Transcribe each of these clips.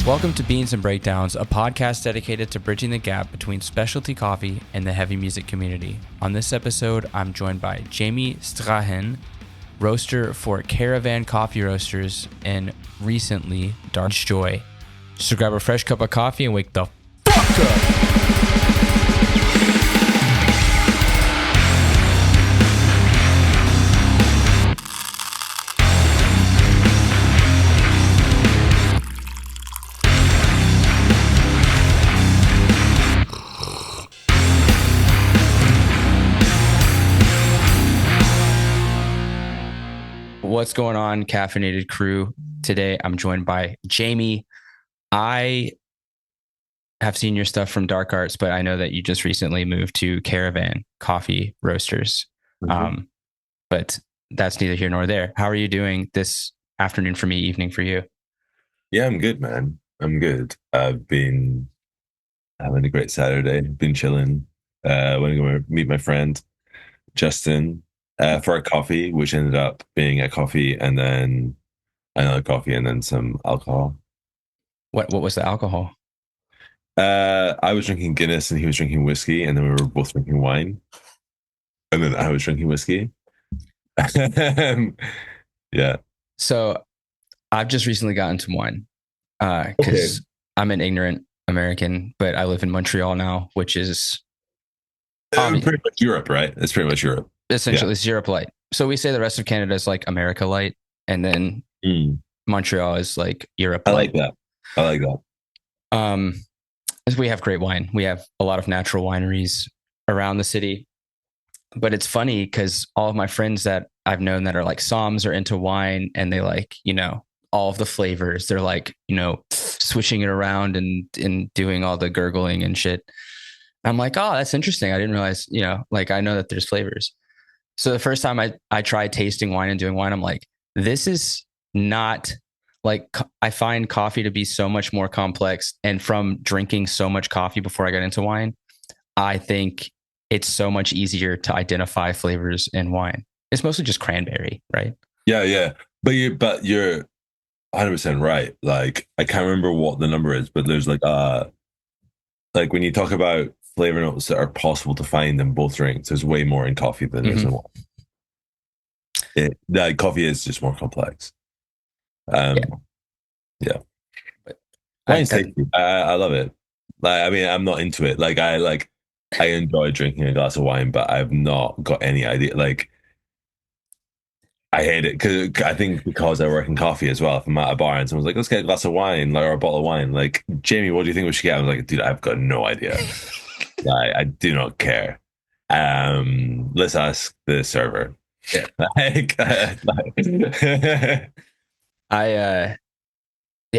Welcome to Beans and Breakdowns, a podcast dedicated to bridging the gap between specialty coffee and the heavy music community. On this episode, I'm joined by Jamie Strachan, roaster for Caravan Coffee Roasters and recently Dark Joy. So grab a fresh cup of coffee and wake the fuck up! What's going on, caffeinated crew? Today, I'm joined by Jamie. I have seen your stuff from Dark Arts, but I know that you just recently moved to Caravan Coffee Roasters. But that's neither here nor there. How are you doing this afternoon for me, evening for you? Yeah, I'm good, man. I'm good. I've been having a great Saturday. Been chilling. Went to go meet my friend Justin for a coffee, which ended up being a coffee and then another coffee and then some alcohol. What was the alcohol? I was drinking Guinness and he was drinking whiskey, and then we were both drinking wine. And then I was drinking whiskey. Yeah. So I've just recently gotten to wine Okay. because I'm an ignorant American, but I live in Montreal now, which is Pretty much Europe, right? It's pretty much Europe. essentially Europe light. So we say the rest of Canada is like America light, and then Mm. Montreal is like Europe I light. like that. I like that. We have great wine. We have a lot of natural wineries around the city. But it's funny because all of my friends that I've known that are like somms are into wine, and they like, all of the flavors. They're like, switching it around and doing all the gurgling and shit. I'm like, oh, that's interesting. I didn't realize, like I know that there's flavors. So the first time I tried tasting wine and doing wine, I'm like, this is not like, I find coffee to be so much more complex. And from drinking so much coffee before I got into wine, I think it's so much easier to identify flavors in wine. It's mostly just cranberry, right? Yeah, yeah. But you're 100% right. Like I can't remember what the number is, but there's like when you talk about flavor notes that are possible to find in both drinks, there's way more in coffee than there's in wine. That coffee is just more complex. Um, yeah. But Wine's tasty. I love it. Like, I mean, I'm not into it. I enjoy drinking a glass of wine, but I've not got any idea. Like, I hate it because I work in coffee as well. If I'm at a bar and someone's like, "Let's get a glass of wine, like or a bottle of wine," like, Jamie, what do you think we should get? I'm like, dude, I've got no idea. I do not care. Let's ask the server. Yeah. Like,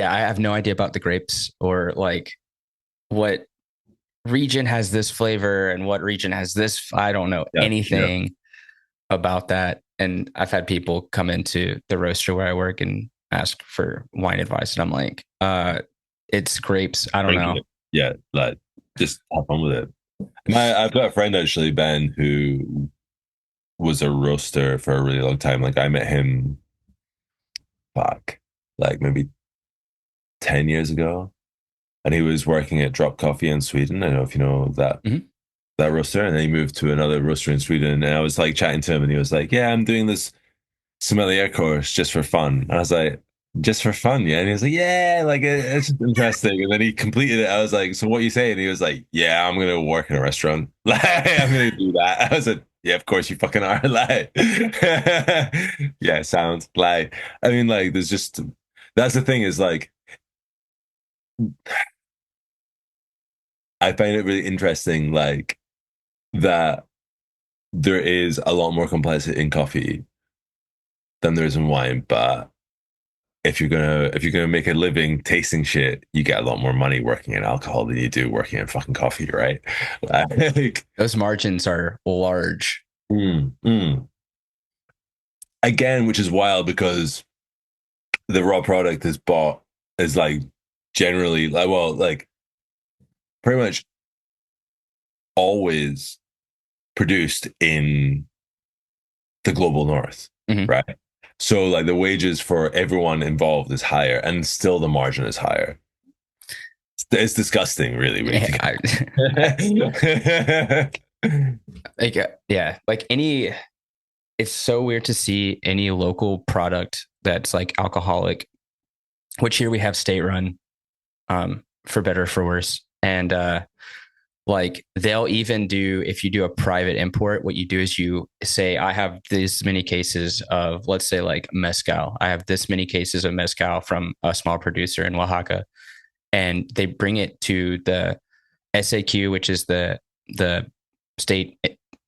I have no idea about the grapes or like what region has this flavor and what region has this. I don't know anything about that. And I've had people come into the roaster where I work and ask for wine advice. And I'm like, it's grapes. I don't know. Yeah, like just have fun with it. I've got a friend actually, Ben, who was a roaster for a really long time. Like I met him back like maybe 10 years ago. And he was working at Drop Coffee in Sweden. I don't know if you know that that roaster. And then he moved to another roaster in Sweden. And I was like chatting to him and he was like, yeah, I'm doing this sommelier course just for fun. And I was like, just for fun, yeah. And he was like, yeah, like it's just interesting. And then he completed it. I was like, so what you say? And he was like, yeah, I'm gonna work in a restaurant. Like I'm gonna do that. I was like, yeah, of course you fucking are. Like, yeah, sounds like. I mean, like, there's just that's the thing is like, I find it really interesting, like that there is a lot more complexity in coffee than there is in wine, but if you're gonna make a living tasting shit, you get a lot more money working in alcohol than you do working in fucking coffee, right? Like, Those margins are large. mm, mm. Again, which is wild because the raw product is bought is like generally like pretty much always produced in the global north, right? So like the wages for everyone involved is higher and still the margin is higher. it's disgusting, really, when you Yeah, think I, about it. like yeah, like any. It's so weird to see any local product that's like alcoholic, which here we have state run, for better or for worse, and like they'll even do, if you do a private import, what you do is you say, I have this many cases of, let's say, like mezcal, I have this many cases of mezcal from a small producer in Oaxaca, and they bring it to the SAQ, which is the state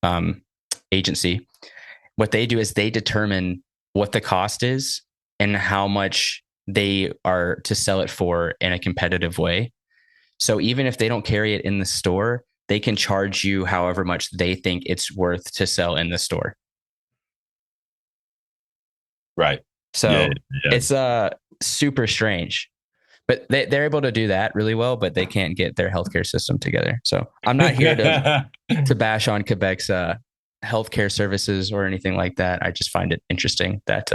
um, agency. What they do is they determine what the cost is and how much they are to sell it for in a competitive way. So even if they don't carry it in the store, they can charge you however much they think it's worth to sell in the store. Right. Yeah. So Yeah. it's super strange. But they're able to do that really well, but they can't get their healthcare system together. So I'm not here to bash on Quebec's healthcare services or anything like that. I just find it interesting that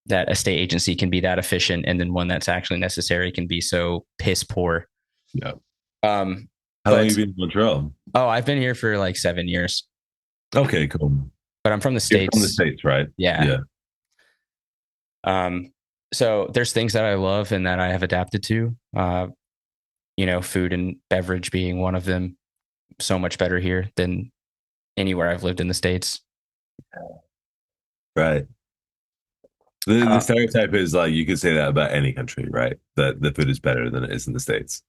that a state agency can be that efficient, and then one that's actually necessary can be so piss poor. Yeah. Um, How long but have you been in Montreal? oh, I've been here for like 7 years, Okay, cool. but I'm from the You're from the States. States, right? Yeah. Yeah. So there's things that I love and that I have adapted to. Food and beverage being one of them. So much better here than anywhere I've lived in the States. Right. The Uh, stereotype is like you could say that about any country, right? That the food is better than it is in the States.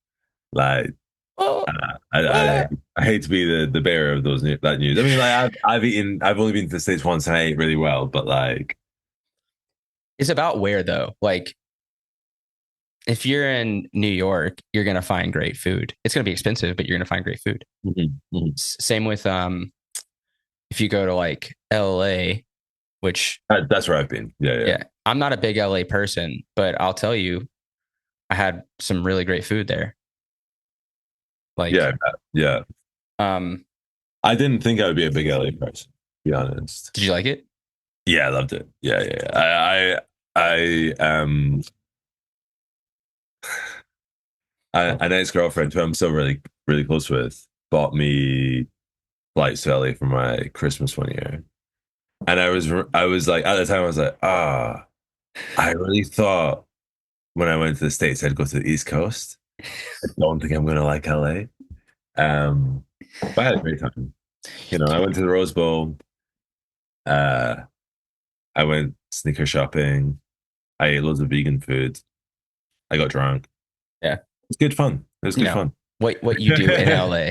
Like well, I, I, uh, I hate to be the bearer of that news. I mean, like I've only been to the States once and I ate really well, but like it's about where though. Like if you're in New York, you're gonna find great food. It's gonna be expensive, but you're gonna find great food. mhm, mhm. Same with if you go to like LA, which That's where I've been. Yeah, yeah, yeah, I'm not a big LA person, but I'll tell you, I had some really great food there. yeah, Like, yeah. um, I didn't think I would be a big LA person, to be honest. did you like it? Yeah, I loved it. Yeah, yeah, yeah. An ex-girlfriend who I'm still really, really close with bought me flights to LA for my Christmas one year. And I was like, at the time, I was like, I really thought when I went to the States, I'd go to the East Coast. I don't think I'm going to like LA. But I had a great time. I went to the Rose Bowl. Uh, I went sneaker shopping. I ate loads of vegan food. I got drunk. Yeah, It's good fun. It was you good know fun. what you do in LA.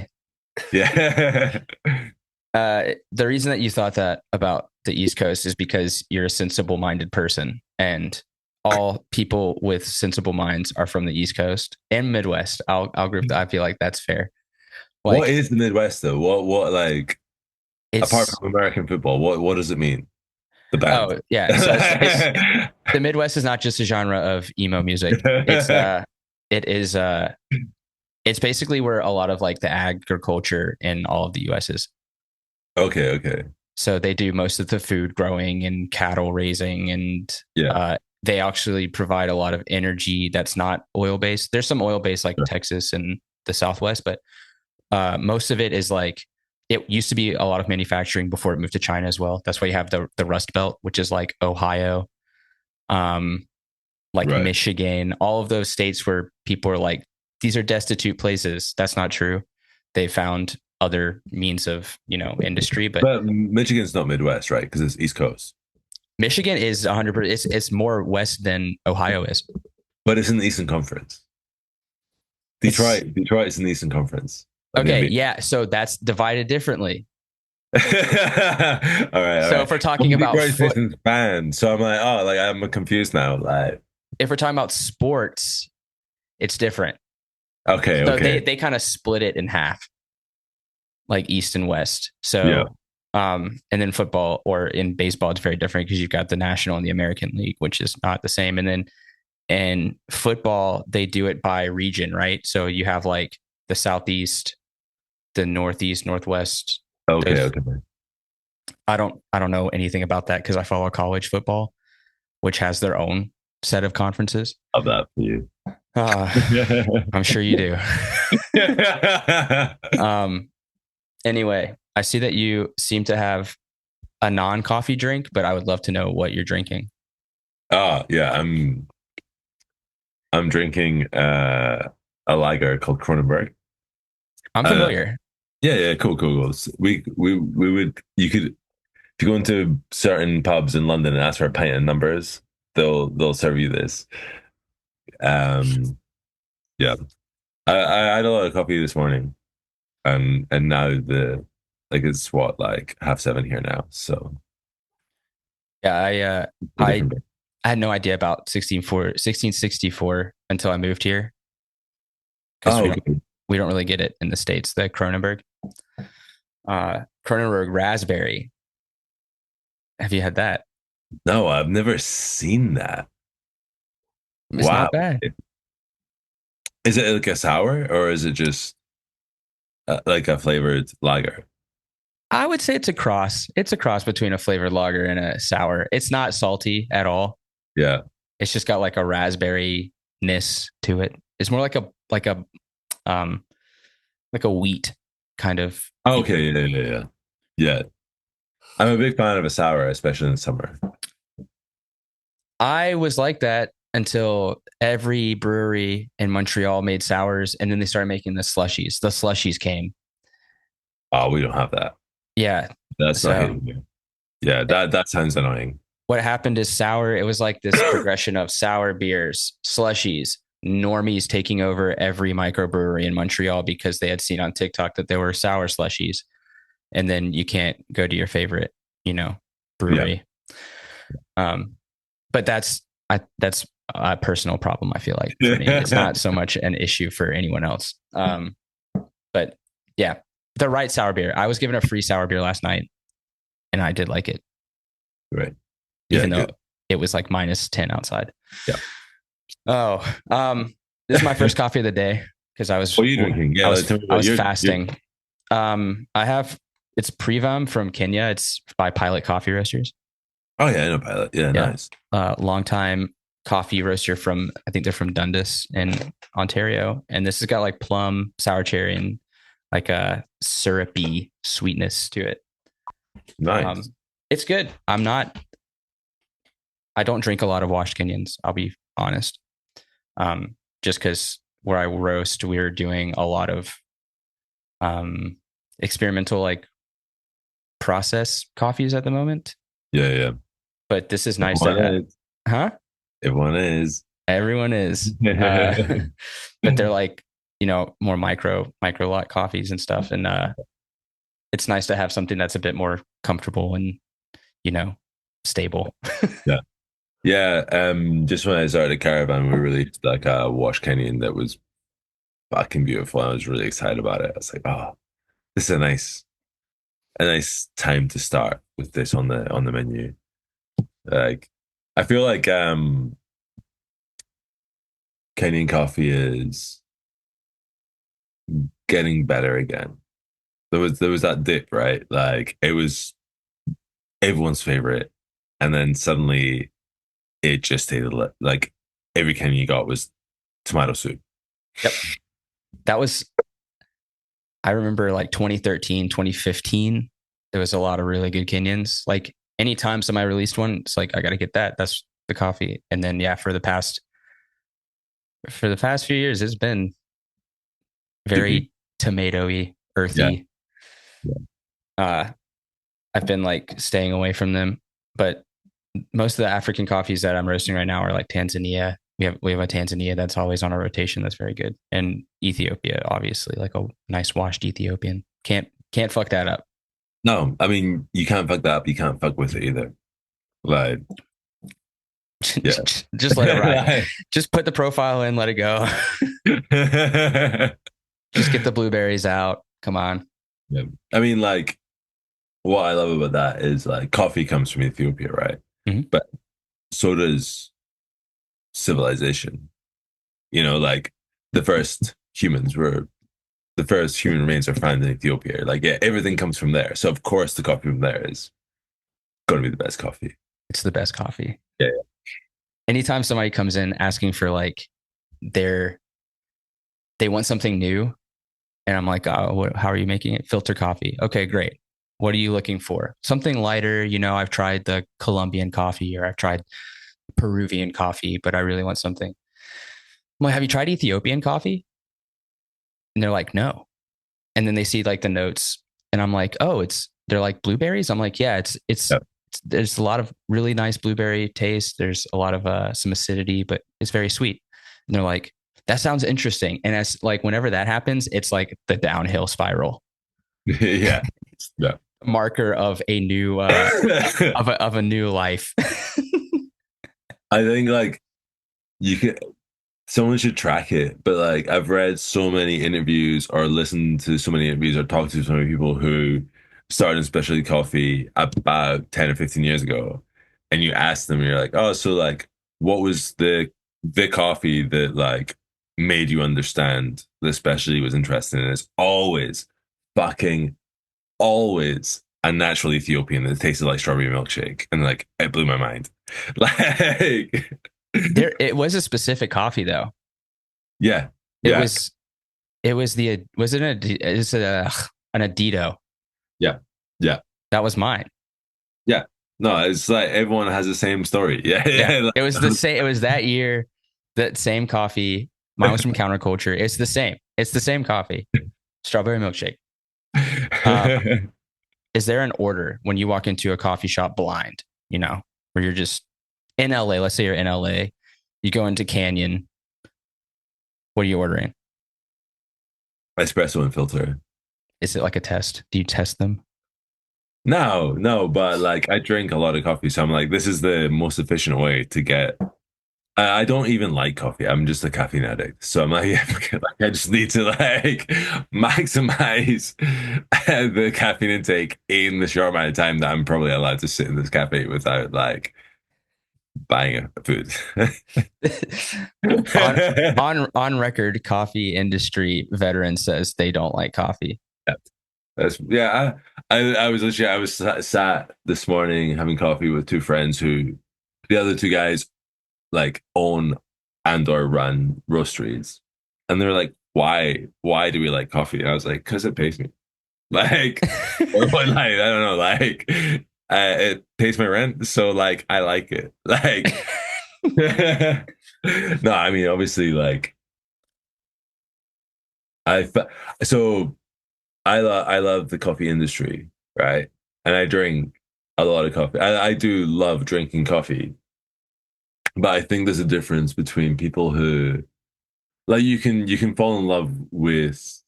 Yeah. The reason that you thought that about the East Coast is because you're a sensible-minded person, and all people with sensible minds are from the East Coast and Midwest. I'll group that. I feel like that's fair. What Like is the Midwest though? What like apart it's from American football, what does it mean? The band. oh yeah, so it's the Midwest is not just a genre of emo music. It is it's basically where a lot of like the agriculture in all of the US is. Okay, okay. So they do most of the food growing and cattle raising, and Yeah. they actually provide a lot of energy that's not oil based. There's some oil based like Sure. Texas and the Southwest, but most of it is like it used to be a lot of manufacturing before it moved to China as well. That's why you have the Rust Belt, which is like Ohio, um, like Right. Michigan, all of those states where people are like, these are destitute places. That's not true. They found other means of, industry, but But Michigan's not Midwest, right? Because it's East Coast. Michigan is 100%. It's more west than Ohio is. But it's in the Eastern Conference. It's Detroit is in the Eastern Conference. okay. Yeah. So that's divided differently. All right, all So right. if we're talking I'm a about Detroit Pistons fan, so I'm like, oh, like I'm confused now. Like, if we're talking about sports, it's different. okay, So okay, they kind of split it in half, like East and West. yeah, So, and then football or in baseball, it's very different because you've got the National and the American League, which is not the same. And then in football, they do it by region, right? So you have like the Southeast, the Northeast, Northwest. okay, Those, okay. I don't know anything about that because I follow college football, which has their own set of conferences. Love that for you. I'm sure you do. um, anyway, I see that you seem to have a non-coffee drink, but I would love to know what you're drinking. Yeah, I'm drinking a lager called Kronenberg. I'm Uh, familiar. yeah, cool. We would you could if you go into certain pubs in London and ask for a pint and numbers, they'll serve you this. Um, yeah, I had a lot of coffee this morning, and now like it's what like half seven here now, so Yeah, a I different. I had no idea about 1664 until I moved here because Oh, okay. we don't really get it in the States, the Kronenberg. Kronenberg raspberry. Have you had that? No, I've never seen that. It's Wow, not bad. is it like a sour or is it just like a flavored lager? I would say it's a cross. It's a cross between a flavored lager and a sour. It's not salty at all. Yeah. It's just got like a raspberry ness to it. It's more um like a wheat kind of Oh, feel. okay, yeah. Yeah, I'm a big fan of a sour, especially in the summer. I was like that until every brewery in Montreal made sours, and then they started making the slushies. The slushies came. Oh, we don't have that. Yeah. That's not So hitting you. Yeah, that sounds annoying. what happened is sour. It was like this progression of sour beers, slushies, normies taking over every microbrewery in Montreal because they had seen on TikTok that there were sour slushies, and then you can't go to your favorite, Yeah. brewery. Um, but that's a personal problem. I feel like for me, it's not so much an issue for anyone else. But yeah, the right sour beer. I was given a free sour beer last night, and I did like it, Right. Yeah, even though good. it was like -10 outside. Yeah. Oh, this is my first coffee of the day because What are you drinking? I Yeah, like, was tell me I about was your fasting. I have it's Privam from Kenya. It's by Pilot Coffee Roasters. Oh yeah, I know Pilot. Yeah, Yeah, nice. long time coffee roaster from I think they're from Dundas in Ontario, and this has got like plum, sour cherry, and like a syrupy sweetness to it. Um, Nice. it's good. I don't drink a lot of washed Kenyans. I'll be honest. Just because where I roast, we're doing a lot of um, experimental like process coffees at the moment. Yeah. But this is nice to Everyone have. is. Huh? Everyone is. Everyone is. But they're like, more micro lot coffees and stuff. And it's nice to have something that's a bit more comfortable and, stable. Yeah. Yeah. Just when I started Caravan, we released like a Wash Canyon that was fucking beautiful. I was really excited about it. I was like, oh, this is a nice time to start with this on the menu. Like I feel like Kenyan coffee is getting better again. There was that dip, right? Like it was everyone's favorite, and then suddenly it just stayed like every Kenyan you got was tomato soup. Yep. That was, I remember like 2013, 2015, there was a lot of really good Kenyans. Like anytime somebody released one, it's like, I got to get that. That's the coffee. And then, yeah, for the past few years, it's been Dippy. very tomatoey, Yeah. earthy. Yeah. Uh, I've been like staying away from them, but most of the African coffees that I'm roasting right now are like Tanzania. We have a Tanzania that's always on a rotation. That's very good, and Ethiopia, obviously, like a nice washed Ethiopian. Can't fuck that up. No, I mean you can't fuck that up. You can't fuck with it either. Like, yeah. Just let it ride. Just put the profile in, let it go. Just get the blueberries out. Come on. Yeah. I mean, like, what I love about that is like coffee comes from Ethiopia, right? Mhm. But so does civilization. Like the first humans were the first human remains are found in Ethiopia. Like, yeah, everything comes from there. So of course the coffee from there is going to be the best coffee. It's the best coffee. Yeah. Anytime somebody comes in asking for like they're they want something new, and I'm like, oh, how are you making it? Filter coffee. Okay, great. What are you looking for? Something lighter. I've tried the Colombian coffee or I've tried Peruvian coffee, but I really want something. I'm like, have you tried Ethiopian coffee? And they're like, no. And then they see like the notes, and I'm like, oh, they're like blueberries. I'm like, yeah, Yep. there's a lot of really nice blueberry taste. There's a lot of some acidity, but it's very sweet. And they're like, that sounds interesting. And as like whenever that happens, it's like the downhill spiral Yeah. Yeah. marker of a new of a new life. I think like you can someone should track it, but like I've read so many interviews or listened to so many interviews or talked to so many people who started in specialty coffee about 10 or 15 years ago. And you ask them, you're like, oh, so like what was the coffee that like made you understand the specialty was interesting? And it's fucking always a natural Ethiopian that tasted like strawberry milkshake. And like it blew my mind. Like It was a specific coffee though. yeah. It Yeah. was it was the was it a is it an Adito? Yeah. Yeah. That was mine. Yeah. No, it's like everyone has the same story. Yeah. Yeah, Yeah. it was the same. It was that year, that same coffee. Mine was from Counterculture. It's the same. It's the same coffee. Strawberry milkshake. Uh, is there an order when you walk into a coffee shop blind? Where you're just in LA. Let's say you're in LA. You go into Canyon. What are you ordering? Espresso and filter. Is it like a test? Do you test them? No, no, but like I drink a lot of coffee, so I'm like, this is the most efficient way to get. I don't even like coffee. I'm just a caffeine addict. So I'm like, yeah, like I just need to like maximize the caffeine intake in the short amount of time that I'm probably allowed to sit in this cafe without like buying a food. on on record, coffee industry veteran says they don't like coffee. Yeah. I was literally I was sat this morning having coffee with two friends who the other two guys like own and or run roasteries, and they're like, why do we like coffee? And I was like, because it pays me, like, or what, like I don't know, like it pays my rent, so like I like it, like. No, I mean obviously like I so I love the coffee industry, right? And I drink a lot of coffee. I do love drinking coffee, but I think there's a difference between people who like you can fall in love with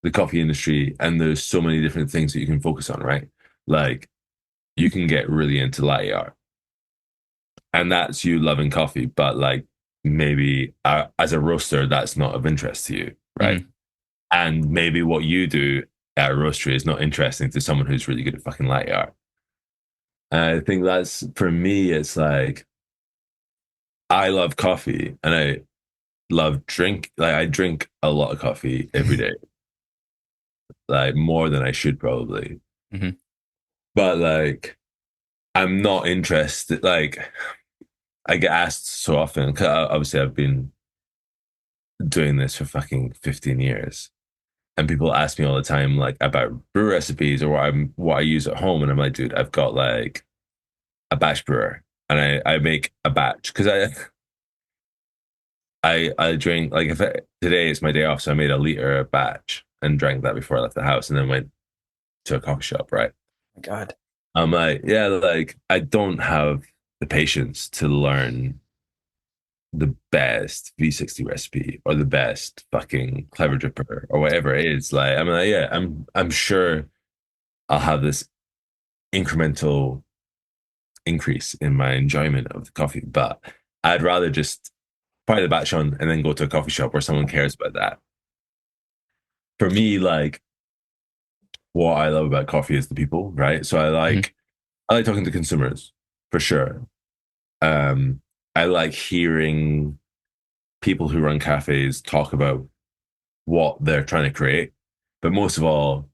the coffee industry, and there's so many different things that you can focus on, right? Like you can get really into latte art, and that's you loving coffee, but like maybe as a roaster, that's not of interest to you, right? Mhm. And maybe what you do at a roastery is not interesting to someone who's really good at fucking latte art. And I think that's for me, it's like I love coffee and I love drink. Like I drink a lot of coffee every day, like more than I should probably. Mhm. But like I'm not interested. Like I get asked so often, 'cause obviously I've been doing this for fucking 15 years. And people ask me all the time, like about brew recipes or what I use at home, and I'm like, dude, I've got like a batch brewer, and I make a batch because I drink like today it's my day off, so I made a liter batch and drank that before I left the house, and then went to a coffee shop. Right? God. I'm like, yeah, like I don't have the patience to learn the best V60 recipe or the best fucking clever dripper or whatever it is. Like, I'm like, yeah, I'm sure I'll have this incremental increase in my enjoyment of the coffee, but I'd rather just fire the batch on and then go to a coffee shop where someone cares about that. For me, like what I love about coffee is the people, right? So Mhm. I like talking to consumers for sure. Um, I like hearing people who run cafes talk about what they're trying to create. But most of all,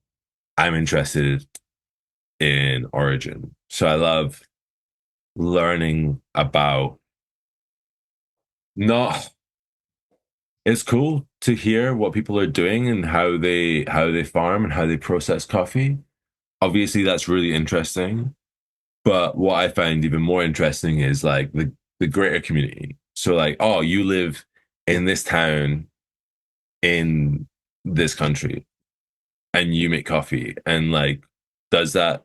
I'm interested in origin. So I love learning about not it's cool to hear what people are doing and how they farm and how they process coffee. Obviously, that's really interesting. But what I find even more interesting is like the greater community. So like, oh, you live in this town in this country and you make coffee and like does that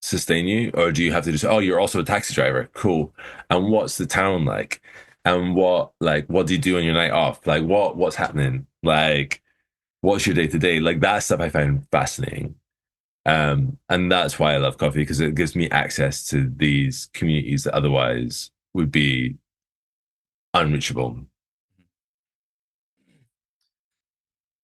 sustain you or do you have to just oh you're also a taxi driver cool and what's the town like and what do you do on your night off like what's happening like what's your day to day like that stuff I find fascinating and that's why I love coffee because it gives me access to these communities that otherwise would be unreachable.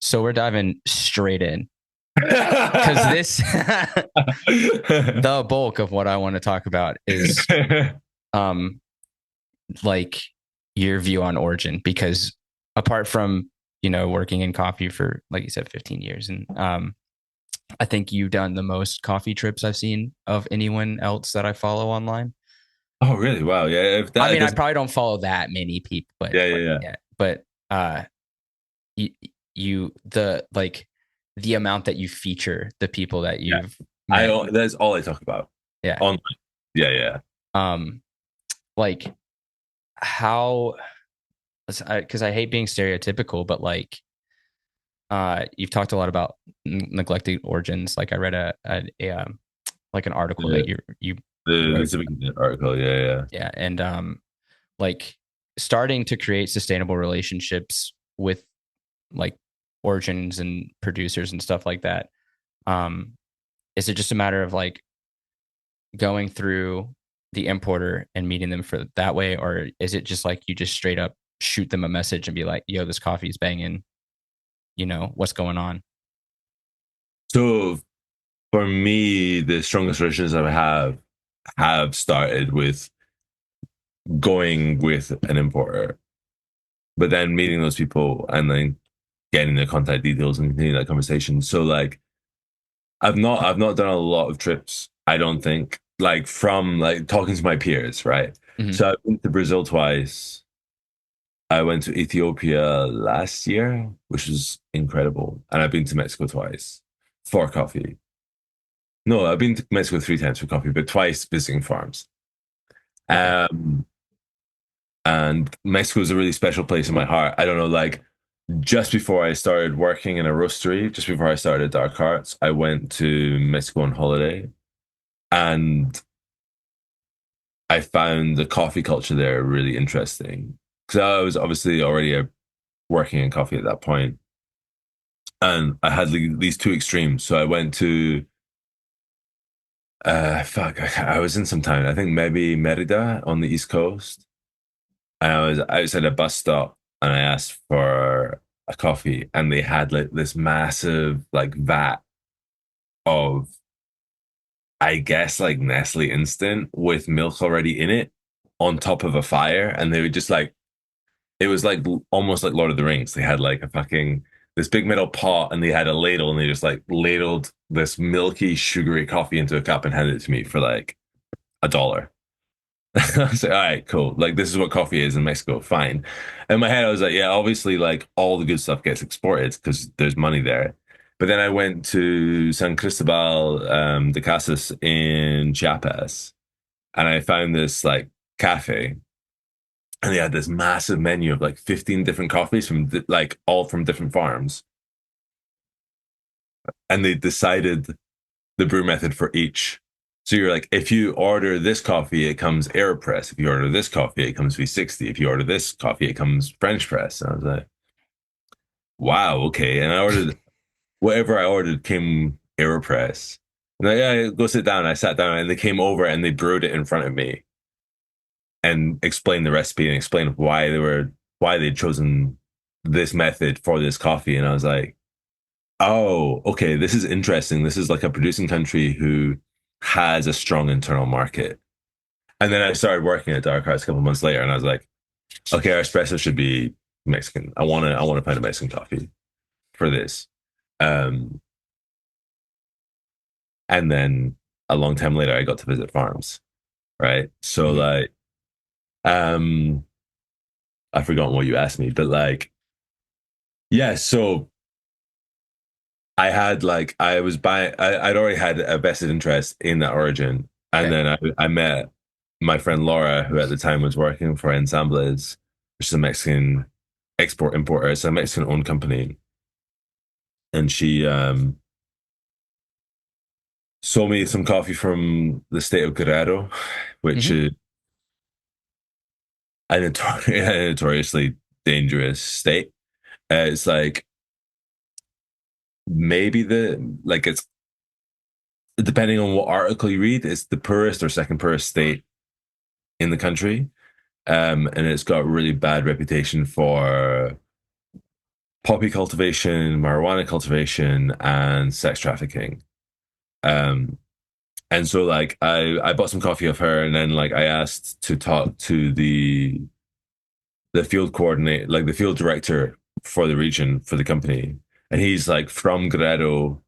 So we're diving straight in because this the bulk of what I want to talk about is um like your view on origin because apart from working in coffee for like you said 15 years and I think you've done the most coffee trips I've seen of anyone else that I follow online. Oh really? Wow. Yeah. If I that mean, I doesn't. probably don't follow that many people, but Yeah. Yeah. Yeah. yeah, but you, the amount that you feature the people that Yeah. you've met. That's all I talk about. Yeah. Online. Yeah. Yeah. Um, like how, because I hate being stereotypical, but like, you've talked a lot about neglected origins. Like I read like an article that The you the wrote. Civic article. Yeah. Yeah. Yeah. And, like starting to create sustainable relationships with like origins and producers and stuff like that. Um, is it just a matter of like going through the importer and meeting them for that way, or is it just like you just straight up shoot them a message and be like, "Yo, this coffee's banging. What's going on?" So for me, the strongest relations I have started with going with an importer, but then meeting those people and then getting their contact details and continuing that conversation. So like I've not done a lot of trips, I don't think, like from like talking to my peers, right? Mm-hmm. So I've been to Brazil twice. I went to Ethiopia last year, which was incredible. And I've been to Mexico twice for coffee. No, I've been to Mexico 3 times for coffee, but twice visiting farms. Okay. Um, and Mexico is a really special place in my heart. I don't know, like just before I started working in a roastery, just before I started Dark Arts, I went to Mexico on holiday and I found the coffee culture there really interesting. Because I was obviously already working in coffee at that point, and I had these two extremes. So I went to I was in some town, I think maybe Merida on the East Coast, and I was outside a bus stop, and I asked for a coffee, and they had like this massive like vat of I guess like Nestle Instant with milk already in it on top of a fire, and they would just like it was like almost like Lord of the Rings. They had like a fucking this big metal pot and they had a ladle and they just like ladled this milky, sugary coffee into a cup and handed it to me for like $1. I was like, all right, cool. Like this is what coffee is in Mexico. Fine. In my head, I was like, yeah, obviously, like all the good stuff gets exported because there's money there. But then I went to San Cristobal de Casas in Chiapas, and I found this like cafe and they had this massive menu of like 15 different coffees from like all from different farms, and they decided the brew method for each. So you're like, if you order this coffee, it comes aeropress. If you order this coffee, it comes V60. If you order this coffee, it comes French press. And I was like, wow, okay. And I ordered whatever I ordered came aeropress. And I, yeah, go sit down. I sat down and they came over and they brewed it in front of me and explained the recipe and explained why they'd chosen this method for this coffee. And I was like, oh, okay, this is interesting. This is like a producing country who has a strong internal market. And then I started working at Dark Arts a couple months later, and I was like, okay, our espresso should be Mexican. I want to find a Mexican coffee for this. Um, and then a long time later, I got to visit farms, right? So Mm-hmm. like, um, I've forgotten what you asked me, but like, Yeah, so I was buying I'd already had a vested interest in that origin. And Okay. then I met my friend Laura, who at the time was working for Ensambles, which is a Mexican export importer. It's a Mexican owned company. And she sold me some coffee from the state of Guerrero, which Hmm. is a a notoriously dangerous state. It's like maybe it's depending on what article you read, it's the poorest or second poorest state in the country. And it's got a really bad reputation for poppy cultivation, marijuana cultivation, and sex trafficking. Um, and so like I bought some coffee of her, and then like I asked to talk to the field coordinate, like the field director for the region for the company, and he's like from Guerrero,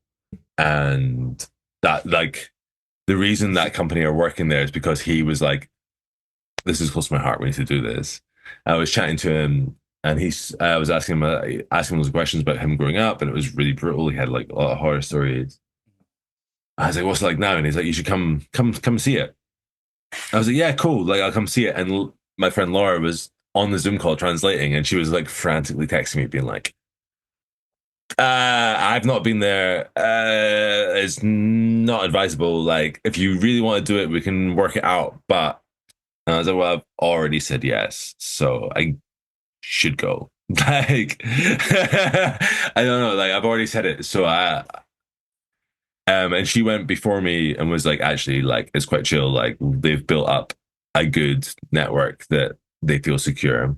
and that like the reason that company are working there is because he was like, this is close to my heart. We need to do this. I was chatting to him, and I was asking him those questions about him growing up, and it was really brutal. He had like a lot of horror stories. I was like, "What's it like now?" And he's like, "You should come see it." I was like, "Yeah, cool. Like, I'll come see it." And my friend Laura was on the Zoom call translating, and she was like frantically texting me, being like, I've not been there. It's not advisable. Like, if you really want to do it, we can work it out. But and I was like, well, I've already said yes, so I should go. Like, I don't know. Like, I've already said it, so and she went before me and was like, actually, like, it's quite chill. Like, they've built up a good network that they feel secure,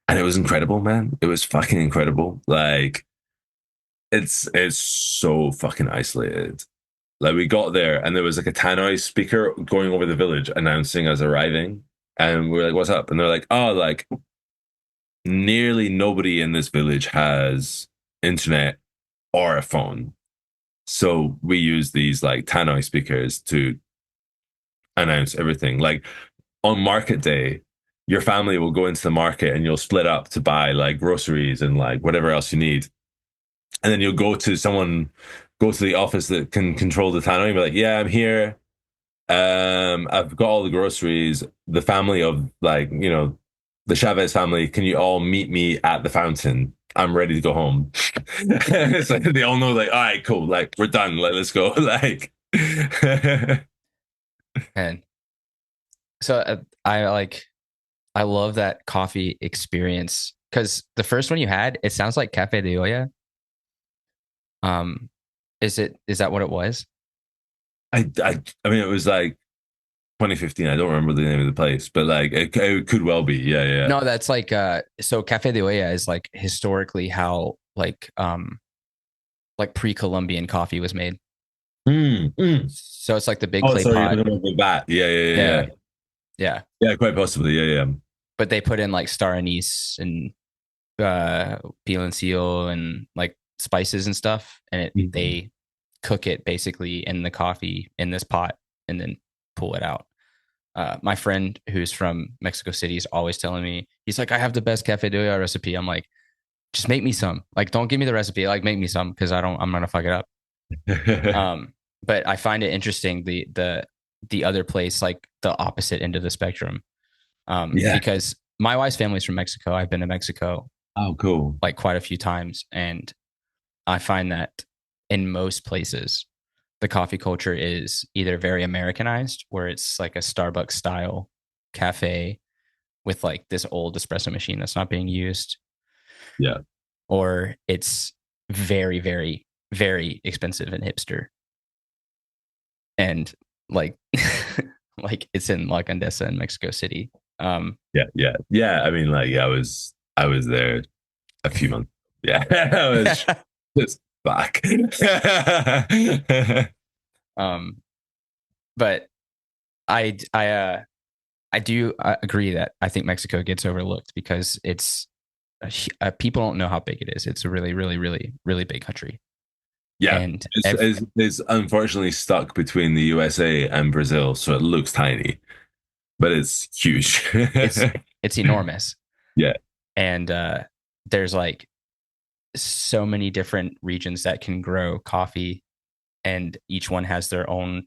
and it was incredible, man. It was fucking incredible. Like, it's so fucking isolated. Like, we got there, and there was like a tannoy speaker going over the village announcing us arriving, and we're like, "What's up?" And they're like, "Oh, like." Nearly nobody in this village has internet or a phone. So we use these like tannoy speakers to announce everything. Like on market day, your family will go into the market and you'll split up to buy like groceries and like whatever else you need. And then you'll go to the office that can control the tannoy and be like, yeah, I'm here. I've got all the groceries. The family of like, the Chavez family, can you all meet me at the fountain? I'm ready to go home. It's like they all know, like, all right, cool, like we're done. Like, let's go. Like, And so I love that coffee experience because the first one you had, it sounds like Cafe de Olla. Um, is that what it was? I mean, it was like 2015. I don't remember the name of the place, but like it could well be. Yeah, yeah, No, that's like so Cafe de Olla is like historically how like pre-Columbian coffee was made. mm, mm. So it's like the big Oh, clay sorry, you're pot. talking about the bat. Yeah, yeah, yeah, Yeah, yeah. yeah. Yeah, quite possibly. Yeah, yeah. But they put in like star anise and peel and seal and like spices and stuff, and Mhm. they cook it basically in the coffee in this pot and then pull it out. My friend who's from Mexico City is always telling me, he's like, I have the best cafe de olla recipe. I'm like, just make me some. Like, don't give me the recipe. Like, make me some because I'm gonna fuck it up. Um, but I find it interesting the other place, like the opposite end of the spectrum. Yeah. Because my wife's family's from Mexico. I've been to Mexico Oh, cool. like quite a few times, and I find that in most places, the coffee culture is either very Americanized, where it's like a Starbucks style cafe with like this old espresso machine that's not being used, Yeah. or it's very, very, very expensive and hipster. And like, like it's in La Condesa in Mexico City. Yeah, yeah, yeah. I mean, like, yeah, I was there a few months. Yeah, I was just back. um, but I do agree that I think Mexico gets overlooked because people don't know how big it is. It's a really, really, really, really big country, Yeah, and it's unfortunately stuck between the USA and Brazil, so it looks tiny, but it's huge. it's it's enormous. Yeah, And there's like so many different regions that can grow coffee, and each one has their own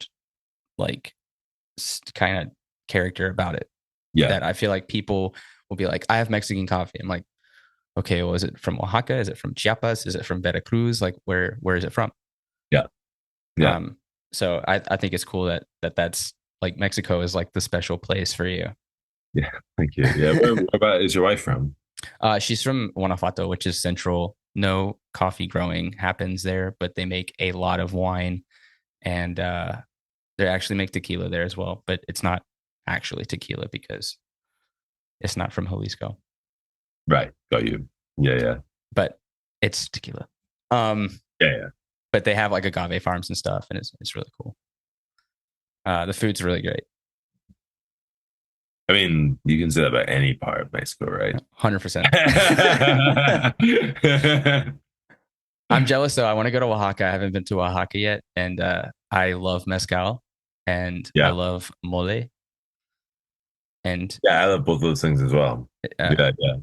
like kind of character about it. Yeah. That I feel like people will be like, I have Mexican coffee. I'm like, okay, well, is it from Oaxaca? Is it from Chiapas? Is it from Veracruz? Like, where is it from? Yeah. Yeah. Um, so I think it's cool that's like Mexico is like the special place for you. Yeah. Thank you. Yeah. Where about is your wife from? She's from Guanajuato, which is central. No coffee growing happens there, but they make a lot of wine, and they actually make tequila there as well. But it's not actually tequila because it's not from Jalisco. Right. Got you. Yeah. Yeah. But it's tequila. Um, Yeah. Yeah. but they have like agave farms and stuff, and it's really cool. The food's really great. I mean, you can say that about any part of Mexico, right? 100%. I'm jealous though. I want to go to Oaxaca. I haven't been to Oaxaca yet, and I love mezcal, and I Yeah. love mole, and Yeah. I love both those things as well. uh, Yeah. Yeah.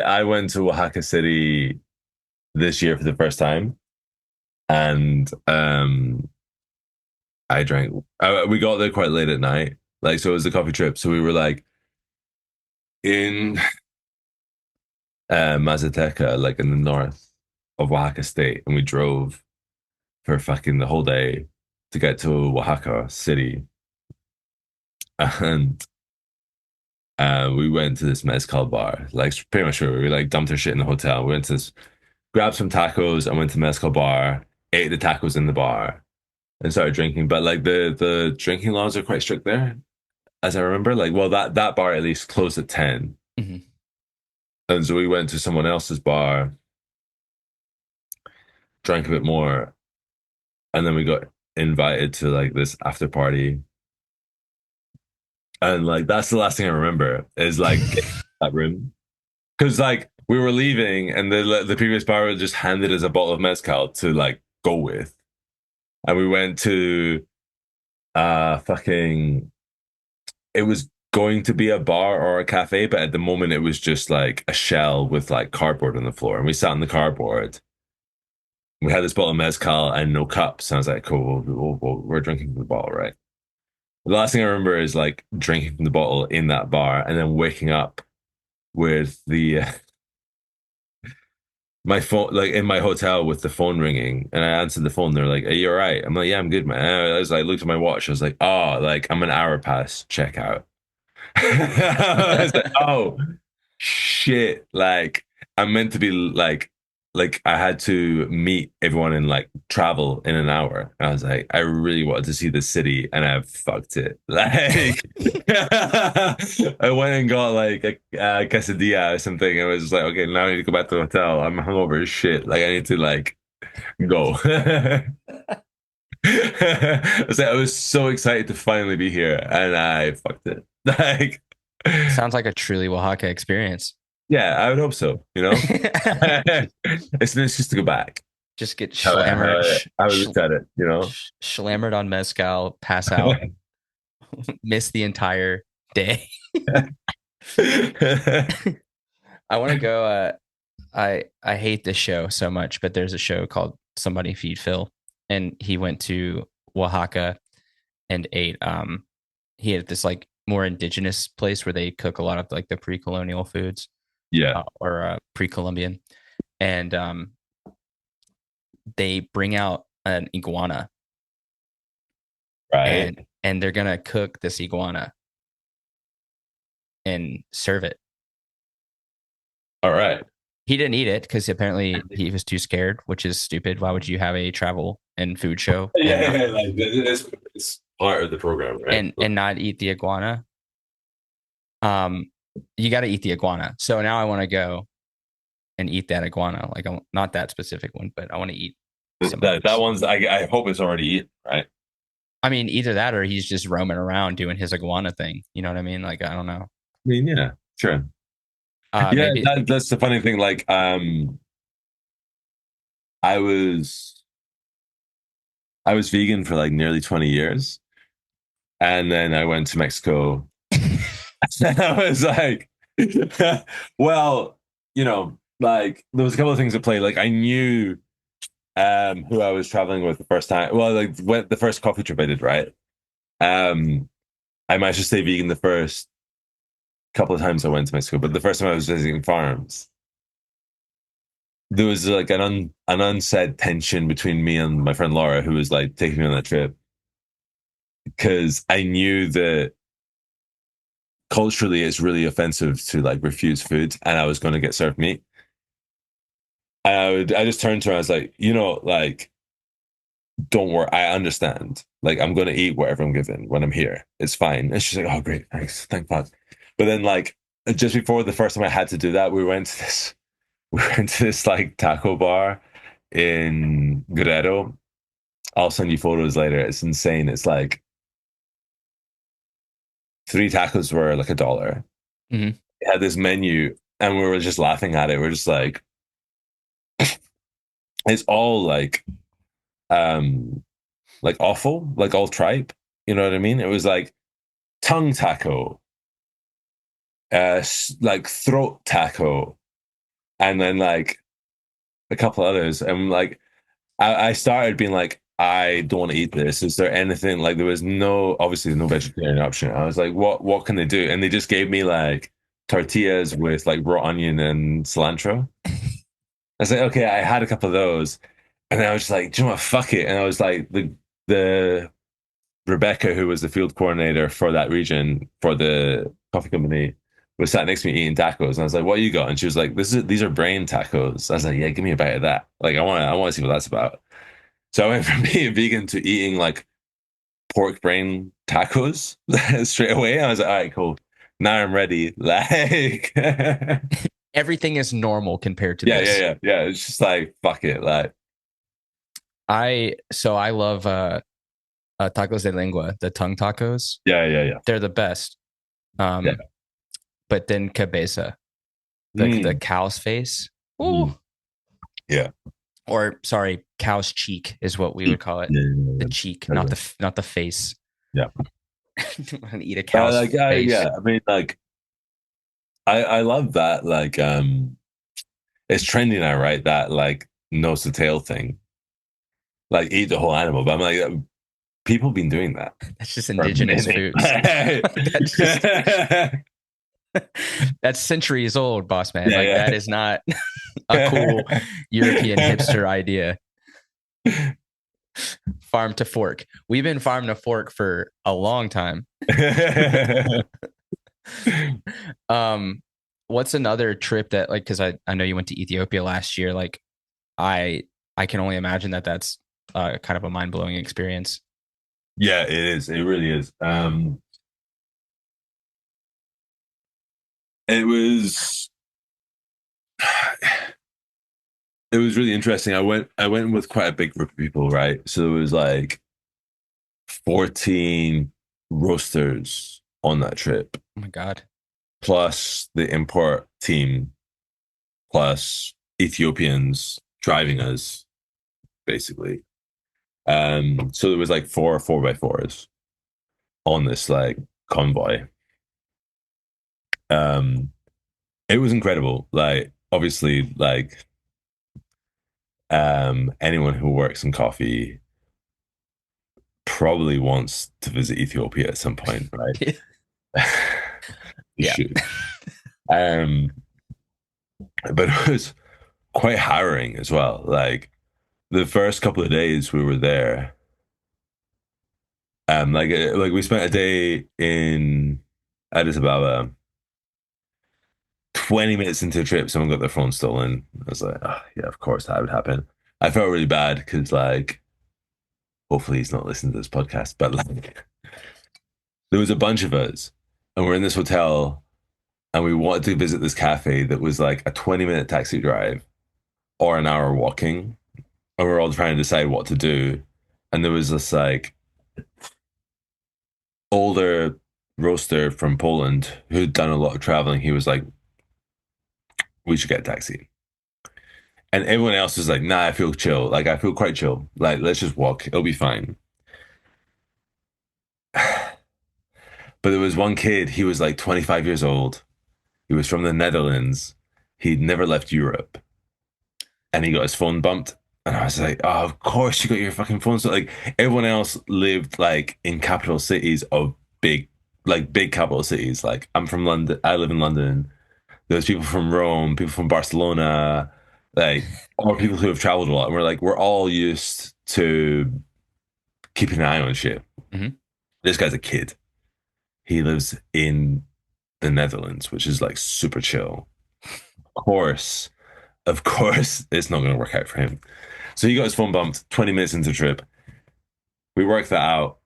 I went to Oaxaca City this year for the first time, and I drank. We got there quite late at night, like so it was a coffee trip. So we were like in Mazateca, like in the north of Oaxaca State, and we drove for fucking the whole day to get to Oaxaca City, and we went to this mezcal bar, like pretty much sure we like dumped our shit in the hotel. We went to this, grabbed some tacos, and went to mezcal bar, ate the tacos in the bar, and started drinking. But like the drinking laws are quite strict there, as I remember. Like, well, that bar at least closed at 10. mhm. And so we went to someone else's bar, drank a bit more, and then we got invited to like this after party. And like that's the last thing I remember is like that room. Because like we were leaving and the previous bar just handed us a bottle of mezcal to like go with. And we went to fucking it was going to be a bar or a cafe, but at the moment it was just like a shell with like cardboard on the floor. And we sat on the cardboard. We had this bottle of mezcal and no cups. And I was like, cool, we're drinking from the bottle, right? The last thing I remember is like drinking from the bottle in that bar and then waking up with the my phone, like in my hotel with the phone ringing. And I answered the phone. They're like, are you all right? I'm like, yeah, I'm good, man. I was like, looked at my watch. I was like, oh, like I'm an hour past checkout. I was like, oh shit. Like I'm meant to be like I had to meet everyone and like travel in an hour. I was like, I really wanted to see the city and I fucked it. Like I went and got like a quesadilla or something. I was just like, okay, now I need to go back to the hotel. I'm hungover as shit. Like I need to like go. I was so excited to finally be here and I fucked it. Like Sounds like a truly Oaxaca experience. yeah, I would hope so, you know? It's nice just to go back. Just get How slammered, I would look at it, you know? slammered on mezcal, pass out, miss the entire day. I want to go. I hate this show so much, but there's a show called Somebody Feed Phil, and he went to Oaxaca and ate. He had this like more indigenous place where they cook a lot of like the pre-colonial foods, Yeah, or pre-Columbian, and they bring out an iguana, right. and they're gonna cook this iguana and serve it. All right. He didn't eat it because apparently he was too scared, which is stupid. Why would you have a travel and food show and Yeah, not, yeah, like it's part of the program, right? and not eat the iguana? You got to eat the iguana. So now I want to go and eat that iguana. Like not that specific one, but I want to eat some of That one's I hope it's already eaten, right? I mean, either that or he's just roaming around doing his iguana thing. You know what I mean? Like I don't know. I mean, yeah, sure. Yeah, Maybe. that's the funny thing. Like, I was I was vegan for like nearly 20 years, and then I went to Mexico. And I was like, well, you know. like there was a couple of things at play. Like I knew who I was traveling with the first time. Well, like when the first coffee trip I did, right? Um, I managed to stay vegan the first couple of times I went to Mexico, but the first time I was visiting farms, there was like an unsaid tension between me and my friend Laura, who was like taking me on that trip, because I knew that culturally it's really offensive to like refuse food, and I was going to get served meat. And I just turned to her, I was like, like, don't worry, I understand. Like, I'm going to eat whatever I'm given when I'm here. It's fine. And she's like, oh, great, thanks, thank God. But then, like, just before the first time I had to do that, we went to this like taco bar in Guerrero. I'll send you photos later. It's insane. It's like three tacos were like $1. Mm-hmm. It had this menu, and we were just laughing at it. We're just like, it's all um, like awful, like all tripe. You know what I mean? It was like tongue taco, like throat taco, and then like a couple others. And like, I started being like, I don't want to eat this. Is there anything like there was no obviously no vegetarian option. I was like, what can they do? And they just gave me like tortillas with like raw onion and cilantro. I was like, okay, I had a couple of those, and then I was just like, do you know what? Fuck it. And I was like, the Rebecca, who was the field coordinator for that region for the coffee company, was sat next to me eating tacos, and I was like, "What you got?" And she was like, these are brain tacos." I was like, "Yeah, give me a bite of that. Like, I want to see what that's about." So I went from being vegan to eating like pork brain tacos straight away. I was like, "All right, cool. Now I'm ready." Like, yeah, Everything is normal compared to yeah, this. yeah, yeah. It's just like fuck it. Like, I love tacos de lengua, the tongue tacos. yeah, yeah, yeah, They're the best. yeah. Um, but then cabeza, the Mm, cow's face. Ooh. mm, yeah. Or sorry, cow's cheek is what we would Cheap. call it. Yeah, yeah, The yeah. cheek, Okay. not the face. Yeah. And eat a cow's Like, face. yeah. I mean, like, I love that. Like, it's trendy now, right? That like nose to tail thing, like eat the whole animal. But I'm like, people been doing that That's just for a indigenous minute. foods. That's just that's centuries old, boss man. Like Yeah, that is not a cool yeah. European hipster idea. Farm to fork. We've been farm to fork for a long time. um, what's another trip that like because I know you went to Ethiopia last year. Like I I can only imagine that that's kind of a mind blowing experience. Yeah, it is. It really is. It was it was really interesting. I went with quite a big group of people, right? So there was like 14 roasters on that trip, Oh my god. plus the import team, plus Ethiopians driving us, basically. So there was like four by fours on this like convoy. Um, it was incredible. Like obviously, like anyone who works in coffee probably wants to visit Ethiopia at some point, right? You Yeah. should. Um, but it was quite harrowing as well. Like the first couple of days we were there, like we spent a day in Addis Ababa. 20 minutes into the trip, someone got their phone stolen. I was like, oh, yeah, of course that would happen. I felt really bad because, like, hopefully he's not listening to this podcast, but like, there was a bunch of us, and we're in this hotel, and we wanted to visit this cafe that was like a 20-minute taxi drive or an hour walking, and we are all trying to decide what to do. And there was this like older roaster from Poland who'd done a lot of traveling. He was like, we should get a taxi. And everyone else was like, nah, I feel chill. Like, I feel quite chill. Like, let's just walk. It'll be fine. But there was one kid, he was like 25 years old. He was from the Netherlands. He'd never left Europe, and he got his phone bumped. And I was like, oh, of course you got your fucking phone. So like everyone else lived like in capital cities of big, like big capital cities. Like I'm from London. I live in London. There's people from Rome, people from Barcelona, like or people who have traveled a lot. And we're like, we're all used to keeping an eye on shit. Mhm. This guy's a kid. He lives in the Netherlands, which is like super chill. Of course, of course, it's not going to work out for him. So he got his phone bumped 20 minutes into the trip. We worked that out.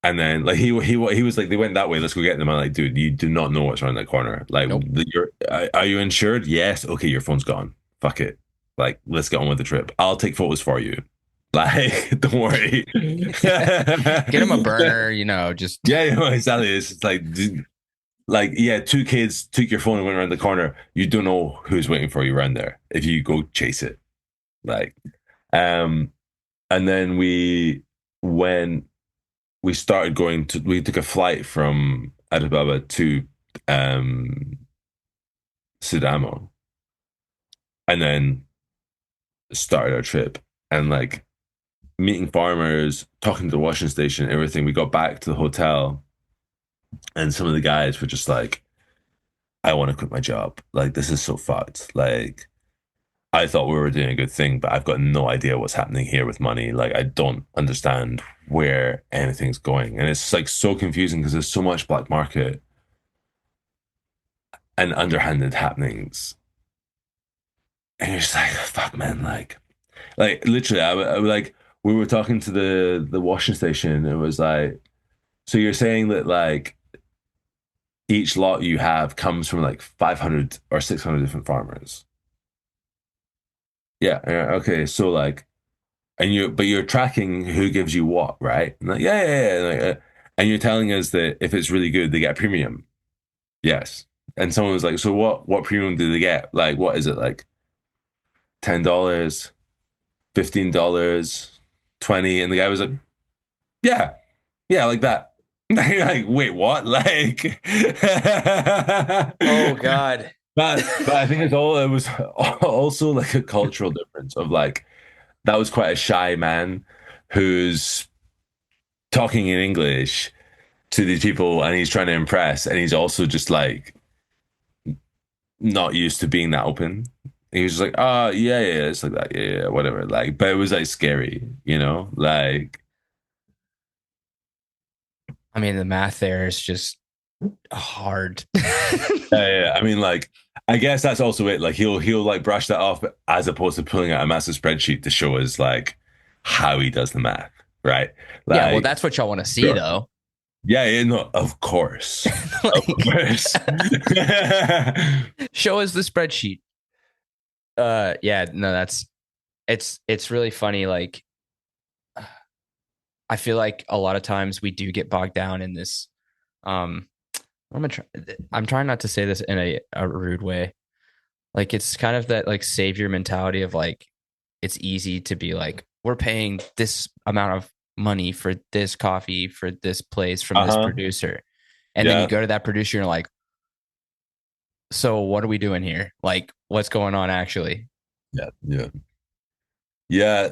And then like he was like, they went that way, let's go get them. I'm like, dude, you do not know what's around that corner. Like Nope. you're are you insured? Yes. Okay, your phone's gone. Fuck it. Like, let's get on with the trip. I'll take photos for you. Like, don't worry. Get him a burner, just Yeah, exactly. It's like, like, yeah, two kids took your phone and went around the corner. You don't know who's waiting for you around there if you go chase it. Like, um, and then when we started we took a flight from Addis Ababa to um Sudamo, and then started our trip and like meeting farmers, talking to the washing station, everything. We got back to the hotel, and some of the guys were just like, I want to quit my job. Like, this is so fucked. Like, I thought we were doing a good thing, but I've got no idea what's happening here with money. Like, I don't understand where anything's going. And it's like so confusing because there's so much black market and underhanded happenings. And you're just like, fuck, man. Like literally, I like, we were talking to the washing station. And it was like, so you're saying that like each lot you have comes from like 500 or 600 different farmers. Yeah. Okay. So like, but you're tracking who gives you what, right? And like, yeah. And you're telling us that if it's really good, they get a premium. Yes. And someone was like, so what premium do they get? Like, what is it like? $10, $15, 20? And the guy was like, yeah, yeah, like that. Like, wait, what? Like, oh god. but I think it was also like a cultural difference of like that was quite a shy man who's talking in English to these people and he's trying to impress and he's also just like not used to being that open. He was just like, oh yeah, it's like that, yeah, whatever. Like, but it was like scary, like I mean, the math there is just hard. yeah. I mean, like, I guess that's also it. Like, he'll like brush that off as opposed to pulling out a massive spreadsheet to show us like how he does the math, right? Yeah, well, Like, that's what y'all want to see, sure. though. Yeah, no, of course, of Like, course. show us the spreadsheet. Yeah, no, it's really funny. Like, I feel like a lot of times we do get bogged down in this. Um, I'm trying not to say this in a rude way. Like, it's kind of that like savior mentality of like, it's easy to be like, we're paying this amount of money for this coffee for this place from this Uh-huh. producer. And then you Yeah. go to that producer and you're like, so what are we doing here? Like, what's going on actually? Yeah. Yeah. Yeah.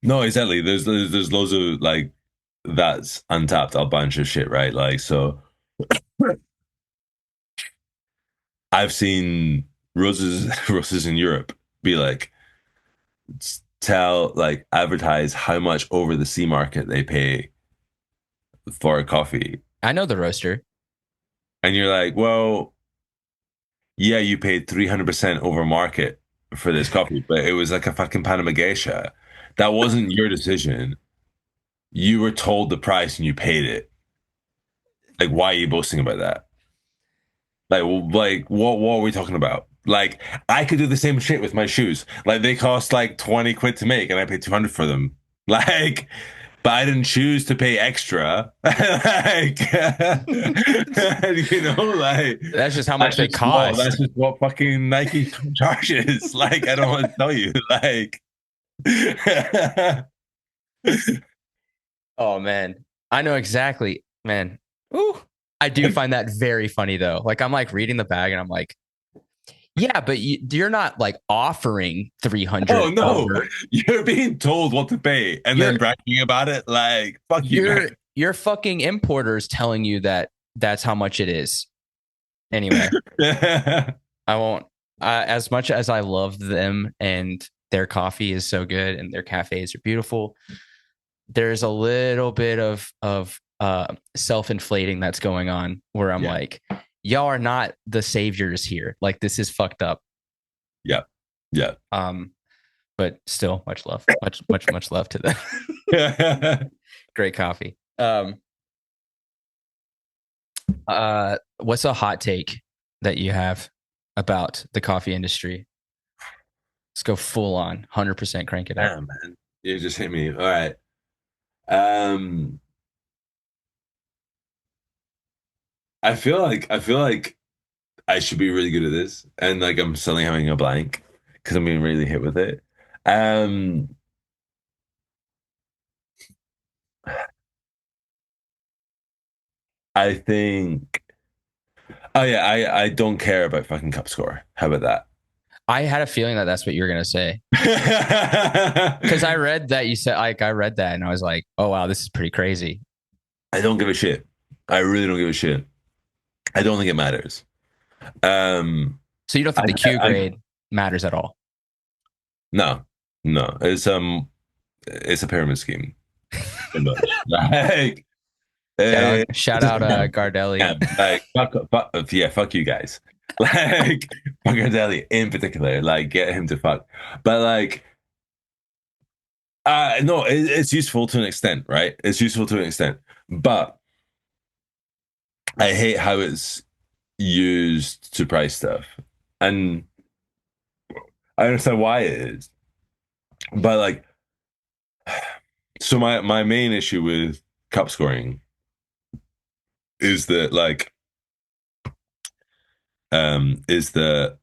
No, exactly. There's loads of like that's untapped a bunch of shit, right? Like, so I've seen roses roses in Europe be like tell like advertise how much over the sea market they pay for a coffee. I know the roaster. And you're like, well, yeah, you paid 300% over market for this coffee, but it was like a fucking Panama geisha. That wasn't your decision. You were told the price and you paid it. Like, why are you boasting about that? Like what are we talking about? Like, I could do the same shit with my shoes. Like, they cost like 20 quid to make and I paid 200 for them. Like, but I didn't choose to pay extra. Like, like That's just how much they cost. that's just what fucking Nike charges. Like, I don't want to tell you. Like, Oh man. I know exactly, man. Ooh. I do find that very funny though. Like I'm like reading the bag and I'm like, Yeah, but you're not like offering Oh 300 no, over. you're being told what to pay and You're then bragging about it. Like, fuck you, man. your fucking importers telling you that that's how much it is. Anyway, I won't. As much as I love them and their coffee is so good and their cafes are beautiful, there's a little bit of self-inflating that's going on where I'm Yeah, like, y'all are not the saviors here. Like this is fucked up. yeah, yeah. But still, much love to them. Great coffee. What's a hot take that you have about the coffee industry? Let's go full on, 100% crank it up. Damn, man, you just hit me. All right. Um, I feel like I should be really good at this, and like I'm suddenly having a blank because I'm being really hit with it. Um, I think. Oh yeah, I don't care about fucking cup score. How about I had a feeling that that's what you were gonna say because I that? read that you said like I read that and I was like, oh wow, this is pretty crazy. I don't give a shit. I really don't give a shit. I don't think it matters. Um, So you don't think I, the Q I grade matters at all? no, no. It's a pyramid scheme. Pretty much. Like, Shout out, Gardelli. yeah, like yeah, fuck you guys. Like, fuck Ardelli in particular. Like, get him to fuck. But like, no, it's useful to an extent, right? It's useful to an extent, but I hate how it's used to price stuff, and I understand why it is. But like, so my main issue with cup scoring is that like, is that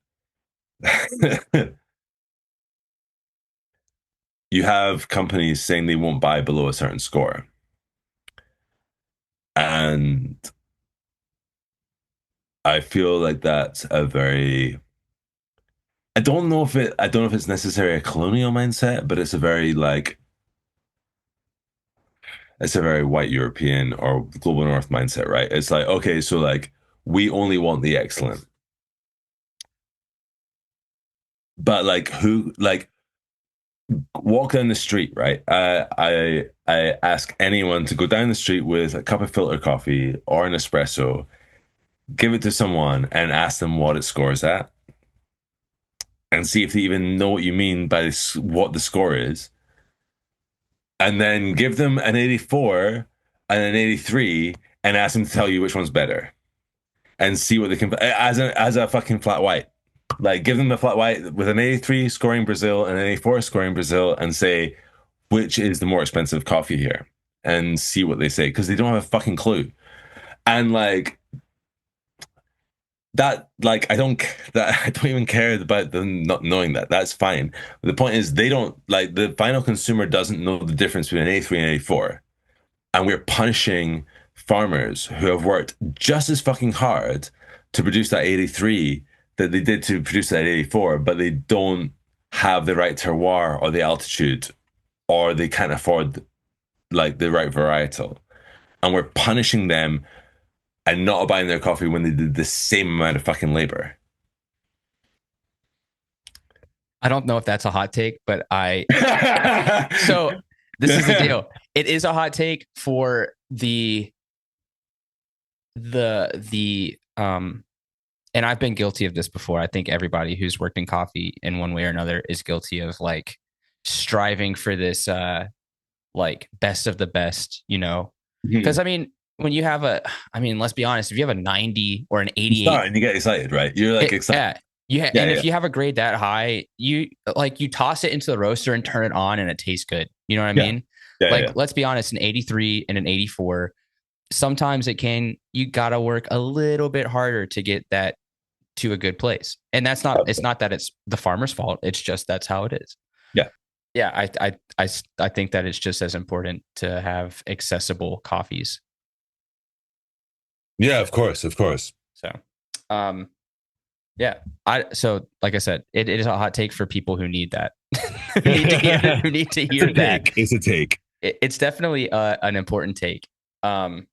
you have companies saying they won't buy below a certain score. And I feel like that's a very I don't know if it's necessarily a colonial mindset, but it's a very like it's a very white European or global north mindset, right? It's like, okay, so like we only want the excellent. But like who like walk down the street, right? I ask anyone to go down the street with a cup of filter coffee or an espresso, give it to someone and ask them what it scores at, and see if they even know what you mean by what the score is, and then give them an 84 and an 83 and ask them to tell you which one's better and see what they can as a fucking flat white. Like give them a flat white with an 83 scoring Brazil and an 84 scoring Brazil and say which is the more expensive coffee here and see what they say because they don't have a fucking clue. And like that like I don't even care about them not knowing that. That's fine. The point is they don't like the final consumer doesn't know the difference between an 83 and an 84. And we're punishing farmers who have worked just as fucking hard to produce that 83 that they did to produce that 84, but they don't have the right terroir or the altitude or they can't afford like the right varietal. And we're punishing them and not buying their coffee when they did the same amount of fucking labor. I don't know if that's a hot take, but so this is the deal. It is a hot take for the and I've been guilty of this before. I think everybody who's worked in coffee in one way or another is guilty of like striving for this like best of the best, you know. Because I mean, when you have I mean, let's be honest, if you have a 90 or an You 88, start and you get excited, right? You're like excited. yeah, Yeah, and yeah, if you have a grade that high, you toss it into the roaster and turn it on and it tastes good. You know what I yeah, mean? yeah, Like, yeah. let's be honest, an 83 and an 84, sometimes you gotta work a little bit harder to get that to a good place. And it's not that it's the farmer's fault. It's just that's how it is. Yeah. Yeah, I think that it's just as important to have accessible coffees. Yeah, of course, of course. So, um, Yeah. So like I said, it is a hot take for people who need that. Who need to hear who need to It's a hear that. take. It's a take. It's definitely an important take. Um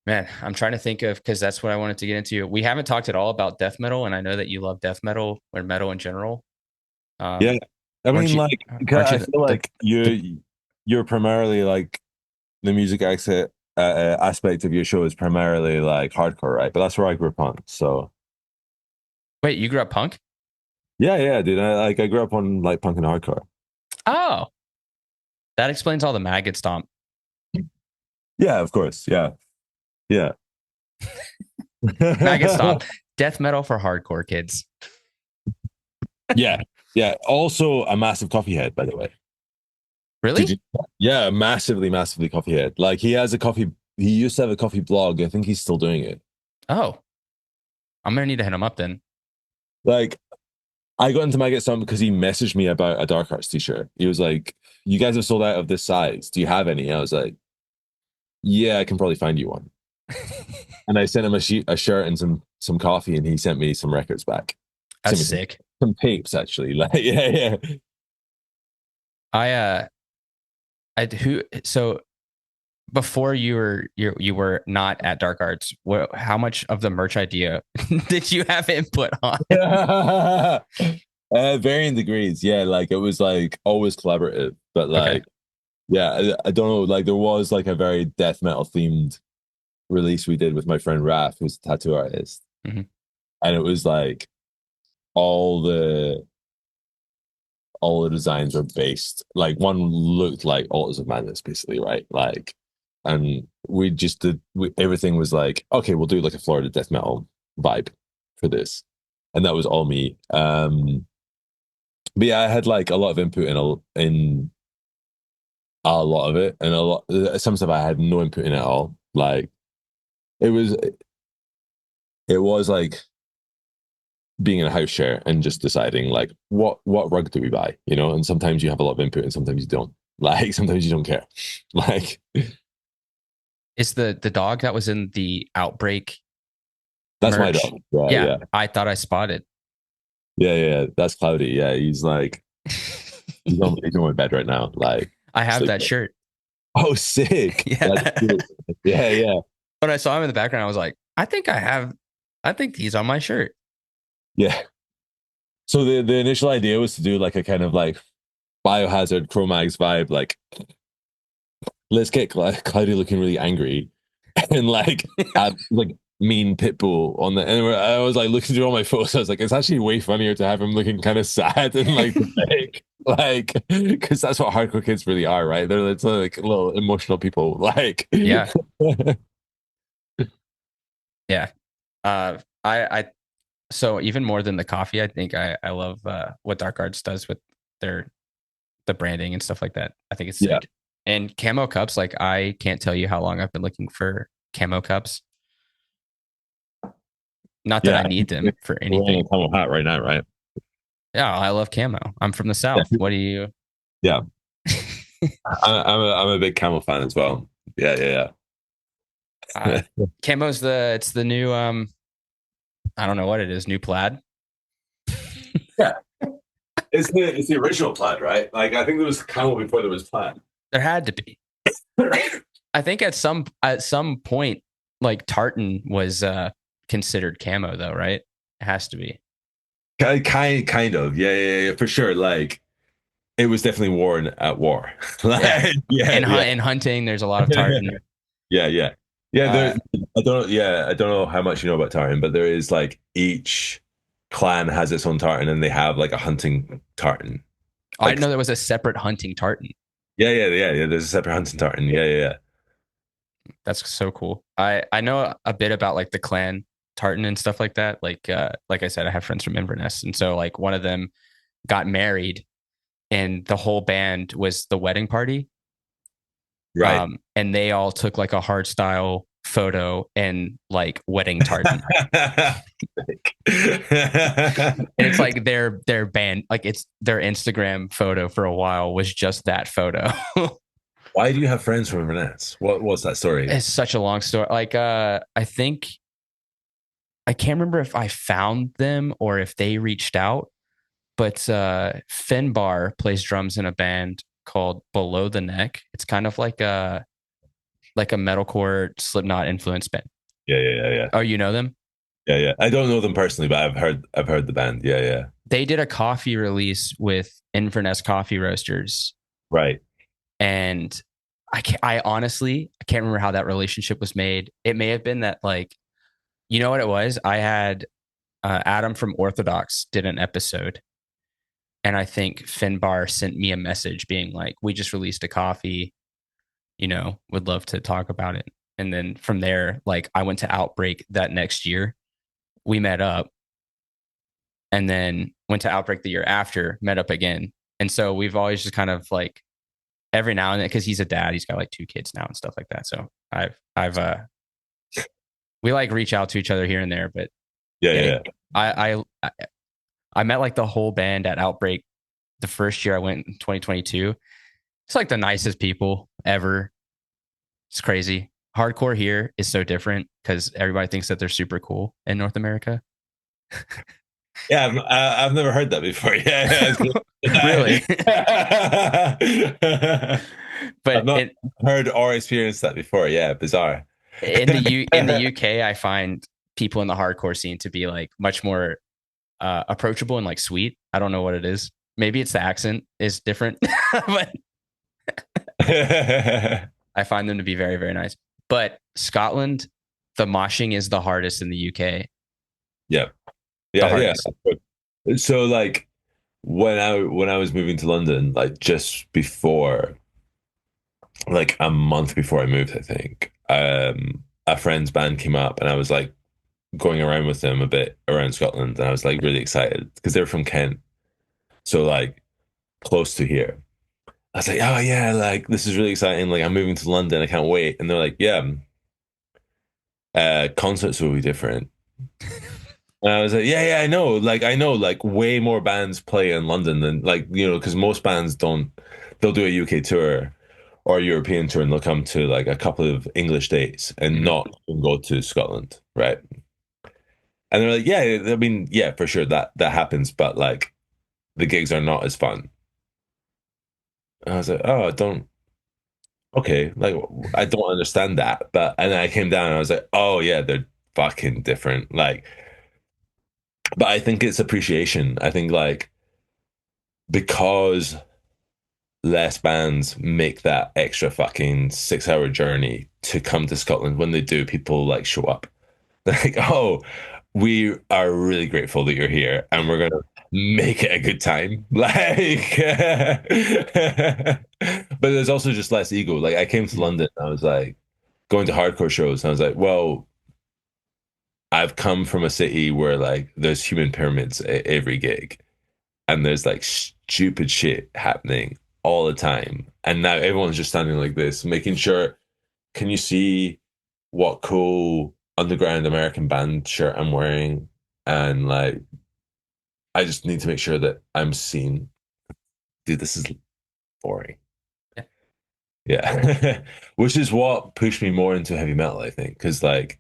Man, I'm trying to think of because that's what I wanted to get into. We haven't talked at all about death metal, and I know that you love death metal or metal in general. Yeah. Um, I aren't mean, you? like, Aren't you I feel the like you're primarily like the music exit aspect of your show is primarily like hardcore, right? But that's where I grew up on. So wait? You grew up punk? yeah, yeah, dude. I grew up on like punk and hardcore. Oh, that explains all the maggot stomp. Yeah, of course. Yeah, yeah. Maggot stomp, death metal for hardcore kids. Yeah, yeah. Also, a massive coffee head, by the way. Did Really? you? Yeah, massively, massively coffee head. Like he has a coffee. He used to have a coffee blog. I think he's still doing it. Oh, I'm gonna need to hit him up then. Like I got into Maggot Stomp because he messaged me about a Dark Arts t-shirt. He was like, "You guys have sold out of this size. Do you have any?" I was like, "Yeah, I can probably find you one." And I sent him a shirt and some coffee, and he sent me some records back. That's Sent me sick. some tapes actually. Like, yeah, yeah. I I who so before you were not at Dark Arts. How much of the merch idea did you have input on? Varying degrees. Yeah, like it was like always collaborative, but Okay. like yeah, I don't know. Like there was like a very death metal themed release we did with my friend Raf, who's a tattoo artist, Mm-hmm. and it was like all the all the designs were based like one looked like Altars of Madness, basically, right? Like, and we just did everything was like, okay, we'll do like a Florida death metal vibe for this, and that was all me. But yeah, I had like a lot of input in a lot of it, and a lot some stuff I had no input in at all. Like it was it was like being in a house share and just deciding like what rug do we buy, you know? And sometimes you have a lot of input and sometimes you don't. Like sometimes you don't care. Like Is the dog that was in the Outbreak that's my merch? dog. Yeah, Yeah, yeah. I thought I spotted. Yeah, yeah. That's Cloudy. Yeah, he's like he's on my bed right now, like I have that sleeping. shirt. Oh, sick. That's Yeah. cool. Yeah, yeah. When I saw him in the background, I was like, I think he's on my shirt. Yeah. So the initial idea was to do like a kind of like biohazard Chromags vibe, like let's get Cloudy looking really angry and like have like mean pit bull on the and I was like looking through all my photos. I was like, it's actually way funnier to have him looking kind of sad and like pathetic. Like because that's what hardcore kids really are, right? They're it's like little emotional people. Like Yeah. Yeah. I so even more than the coffee, I think I love what Dark Arts does with their the branding and stuff like that. I think it's yeah. sick. And camo cups, like I can't tell you how long I've been looking for camo cups. Not that I Yeah. need them for We're wearing anything. a camo hat right now, right? Yeah, I love camo. I'm from the Yeah. South. What do you? Yeah. I'm a big camo fan as well. Yeah, yeah, uh, yeah. Camo's it's the new I don't know what it is, new plaid. Yeah. It's the original plaid, right? Like I think there was camo before there was plaid. There had to be. I think at some point, like tartan was considered camo though, right? It has to be. Kind of. Yeah, yeah, yeah, for sure. Like it was definitely worn at war. Yeah. Like, yeah, yeah. In hunting, there's a lot of tartan. Yeah, yeah. Yeah, Uh, I don't know how much you know about tartan, but there is like each clan has its own tartan and they have like a hunting tartan. I didn't Like know there was a separate hunting tartan. yeah, yeah, yeah, yeah. There's a separate hunting tartan. Yeah, yeah, yeah. That's so cool. I know a bit about like the clan tartan and stuff like that. Like I said, I have friends from Inverness, and so like one of them got married, and the whole band was the wedding party. Right. And they all took like a hard style photo and like wedding tartan. And it's like their band, like it's their Instagram photo for a while was just that photo. Why do you have friends from Inverness? What was that story? It's such a long story. Like I think I can't remember if I found them or if they reached out, but Finbar plays drums in a band called Below the Neck. It's kind of like a metalcore Slipknot influenced band. Yeah, yeah, yeah, yeah. Oh, you know them? Yeah, yeah. I don't know them personally, but I've heard the band. Yeah, yeah. They did a coffee release with Inverness Coffee Roasters, Right. and I honestly I can't remember how that relationship was made. It may have been that like you know what it was. I had Adam from Orthodox did an episode, and I think Finbar sent me a message being like, "We just released a coffee. Would love to talk about it." And then from there, like I went to Outbreak that next year. We met up, and then went to Outbreak the year after, met up again. And so we've always just kind of like every now and then, because he's a dad, he's got like 2 kids now and stuff like that. So we like reach out to each other here and there, but Yeah, yeah, yeah. I met like the whole band at Outbreak the first year I went in 2022. It's like the nicest people ever. It's crazy. Hardcore here is so different because everybody thinks that they're super cool in North America. Yeah, I've never heard that before. Yeah, Really? yeah. I've But not heard or experienced that before. Yeah, bizarre. in the UK, I find people in the hardcore scene to be like much more approachable and like sweet. I don't know what it is. Maybe it's the accent is different, but I find them to be very, very nice. But Scotland, the moshing is the hardest in the UK. Yeah, The yeah, yeah. hardest. So like when I was moving to London, like just before, like a month before I moved, I think, a friend's band came up, and I was like going around with them a bit around Scotland, and I was like really excited because they're from Kent, so like close to here. I was like, oh yeah, like this is really exciting. Like I'm moving to London, I can't wait. And they're like, yeah, concerts will be different. And I was like, yeah, yeah, I know. Like I know, like way more bands play in London than like because most bands don't. They'll do a UK tour or a European tour, and they'll come to like a couple of English dates and Mhm. not even go to Scotland, right? And they're like, yeah, I mean, yeah, for sure that happens, but like the gigs are not as fun. And I was like, oh, I don't. Okay, like I don't understand that, but and then I came down and I was like, oh yeah, they're fucking different. Like, but I think it's appreciation. I think like because less bands make that extra fucking 6 hour journey to come to Scotland, when they do, people like show up. They're like, oh, we are really grateful that you're here and we're gonna make it a good time. Like but there's also just less ego. Like I came to Mhm. London, I was like going to hardcore shows, and I was like, well, I've come from a city where like there's human pyramids at every gig, and there's like stupid shit happening all the time. And now everyone's just standing like this, making sure, can you see what cool underground American band shirt I'm wearing? And like, I just need to make sure that I'm seen. Dude, this is boring. Yeah. Yeah. Which is what pushed me more into heavy metal, I think. Because like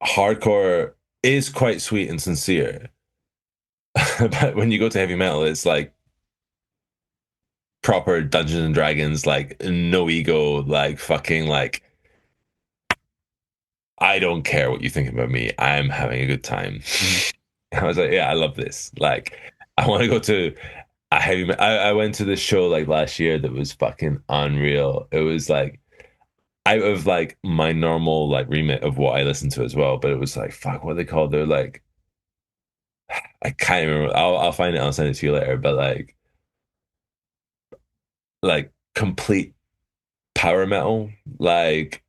hardcore is quite sweet and sincere. But when you go to heavy metal, it's like proper Dungeons and Dragons, like no ego, like fucking like I don't care what you think about me. I'm having a good time. Mhm. I was like, yeah, I love this. Like, I want to go to a heavy. I went to this show like last year that was fucking unreal. It was like out of like my normal like remit of what I listen to as well. But it was like, fuck, what are they called? They're like, I can't remember. I'll find it. I'll send it to you later. But like complete power metal, like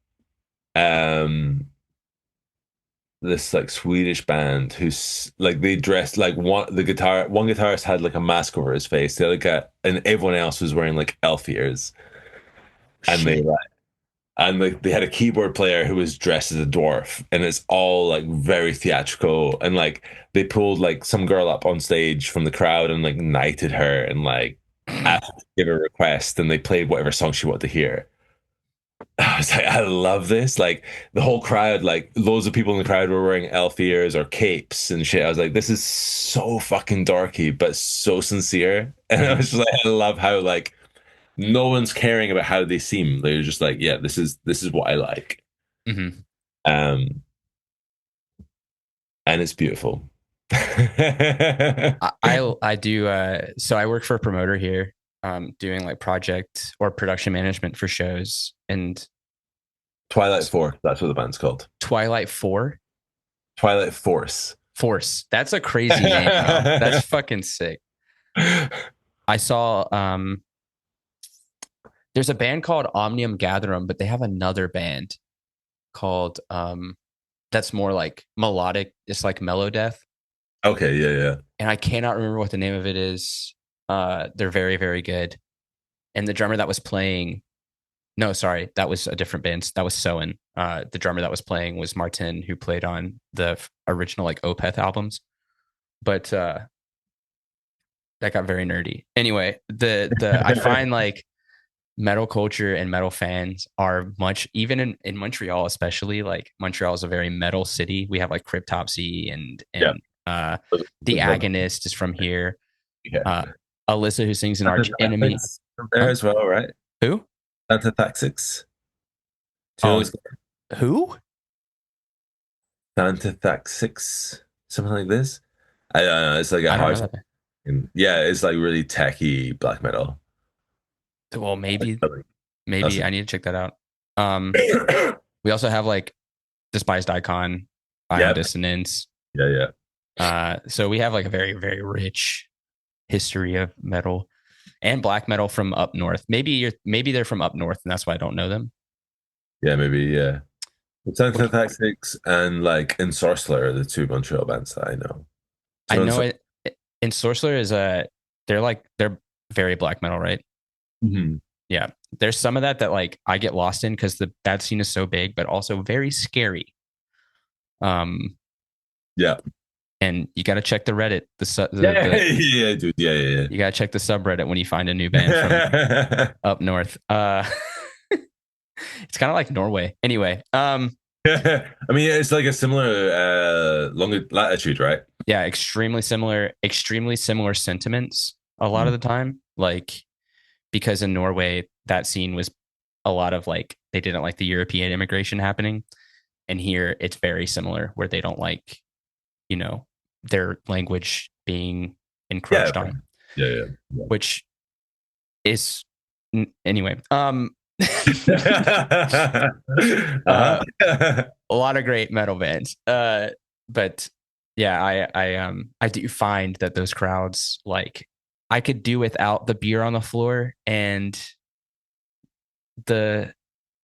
um this like Swedish band who's like they dressed like one guitarist had like a mask over his face, the other guy and everyone else was wearing like elf ears, and Shit. they had a keyboard player who was dressed as a dwarf, and it's all like very theatrical, and like they pulled like some girl up on stage from the crowd and like knighted her and like asked her to give a request, and they played whatever song she wanted to hear. I was like, I love this. Like the whole crowd, like loads of people in the crowd were wearing elf ears or capes and shit. I was like, this is so fucking dorky, but so sincere. And I Hmm. was just like, I love how like no one's caring about how they seem. They're just like, yeah, this is what I like. Hmm. Um, and it's beautiful. I do so I work for a promoter here, doing like project or production management for shows. And Twilight Force, that's what the band's called. Twilight 4 Twilight Force. Force. That's a crazy name, bro. That's fucking sick. I saw there's a band called Omnium Gatherum, but they have another band called that's more like melodic. It's like mellow death. Okay, yeah, yeah. And I cannot remember what the name of it is. They're very, very good. And the drummer that was playing, no, sorry, that was a different band. That was Soen. The drummer that was playing was Martin, who played on the original like Opeth albums. But that got very nerdy. Anyway, the I find like metal culture and metal fans are much, even in Montreal, especially. Like Montreal is a very metal city. We have like Cryptopsy Yeah. uh the The brother. Agonist is from here. Yeah. uh Alyssa, who sings in Arch Enemy. Antitactics from there Huh? as well, right? Who? Antitactics. Do you know Oh, those who? Antitactics? Something like this? I don't know. It's like a I don't know hard. that. Yeah, it's like really techy black metal. Well, maybe That's maybe I need to check that out. um we also have like Despised Icon, Ion Yep. Dissonance. Yeah, yeah. So we have like a very, very rich history of metal and black metal from up north. Maybe they're from up north, and that's why I don't know them. Yeah, maybe, yeah. It's What Antitactics and like Ensorceler are the two Montreal bands that I know. I So know it. And Sorcerer is they're very black metal, right? Mhm. Yeah. There's some of that like I get lost in because that scene is so big, but also very scary. Um, Yeah. and you got to check the Reddit, Yeah, yeah, dude. Yeah, yeah, you got to check the subreddit when you find a new band from yeah. up north. It's kind of like Norway. Anyway, I mean, it's like a similar longer latitude, right? yeah, extremely similar sentiments a lot of Mm. the time. Like because in Norway that scene was a lot of like they didn't like the European immigration happening, and here it's very similar where they don't like, you know, their language being Yeah. encroached on, Yeah, yeah. which is anyway. Uh, uh, a lot of great metal bands. But yeah, I do find that those crowds, like I could do without the beer on the floor and the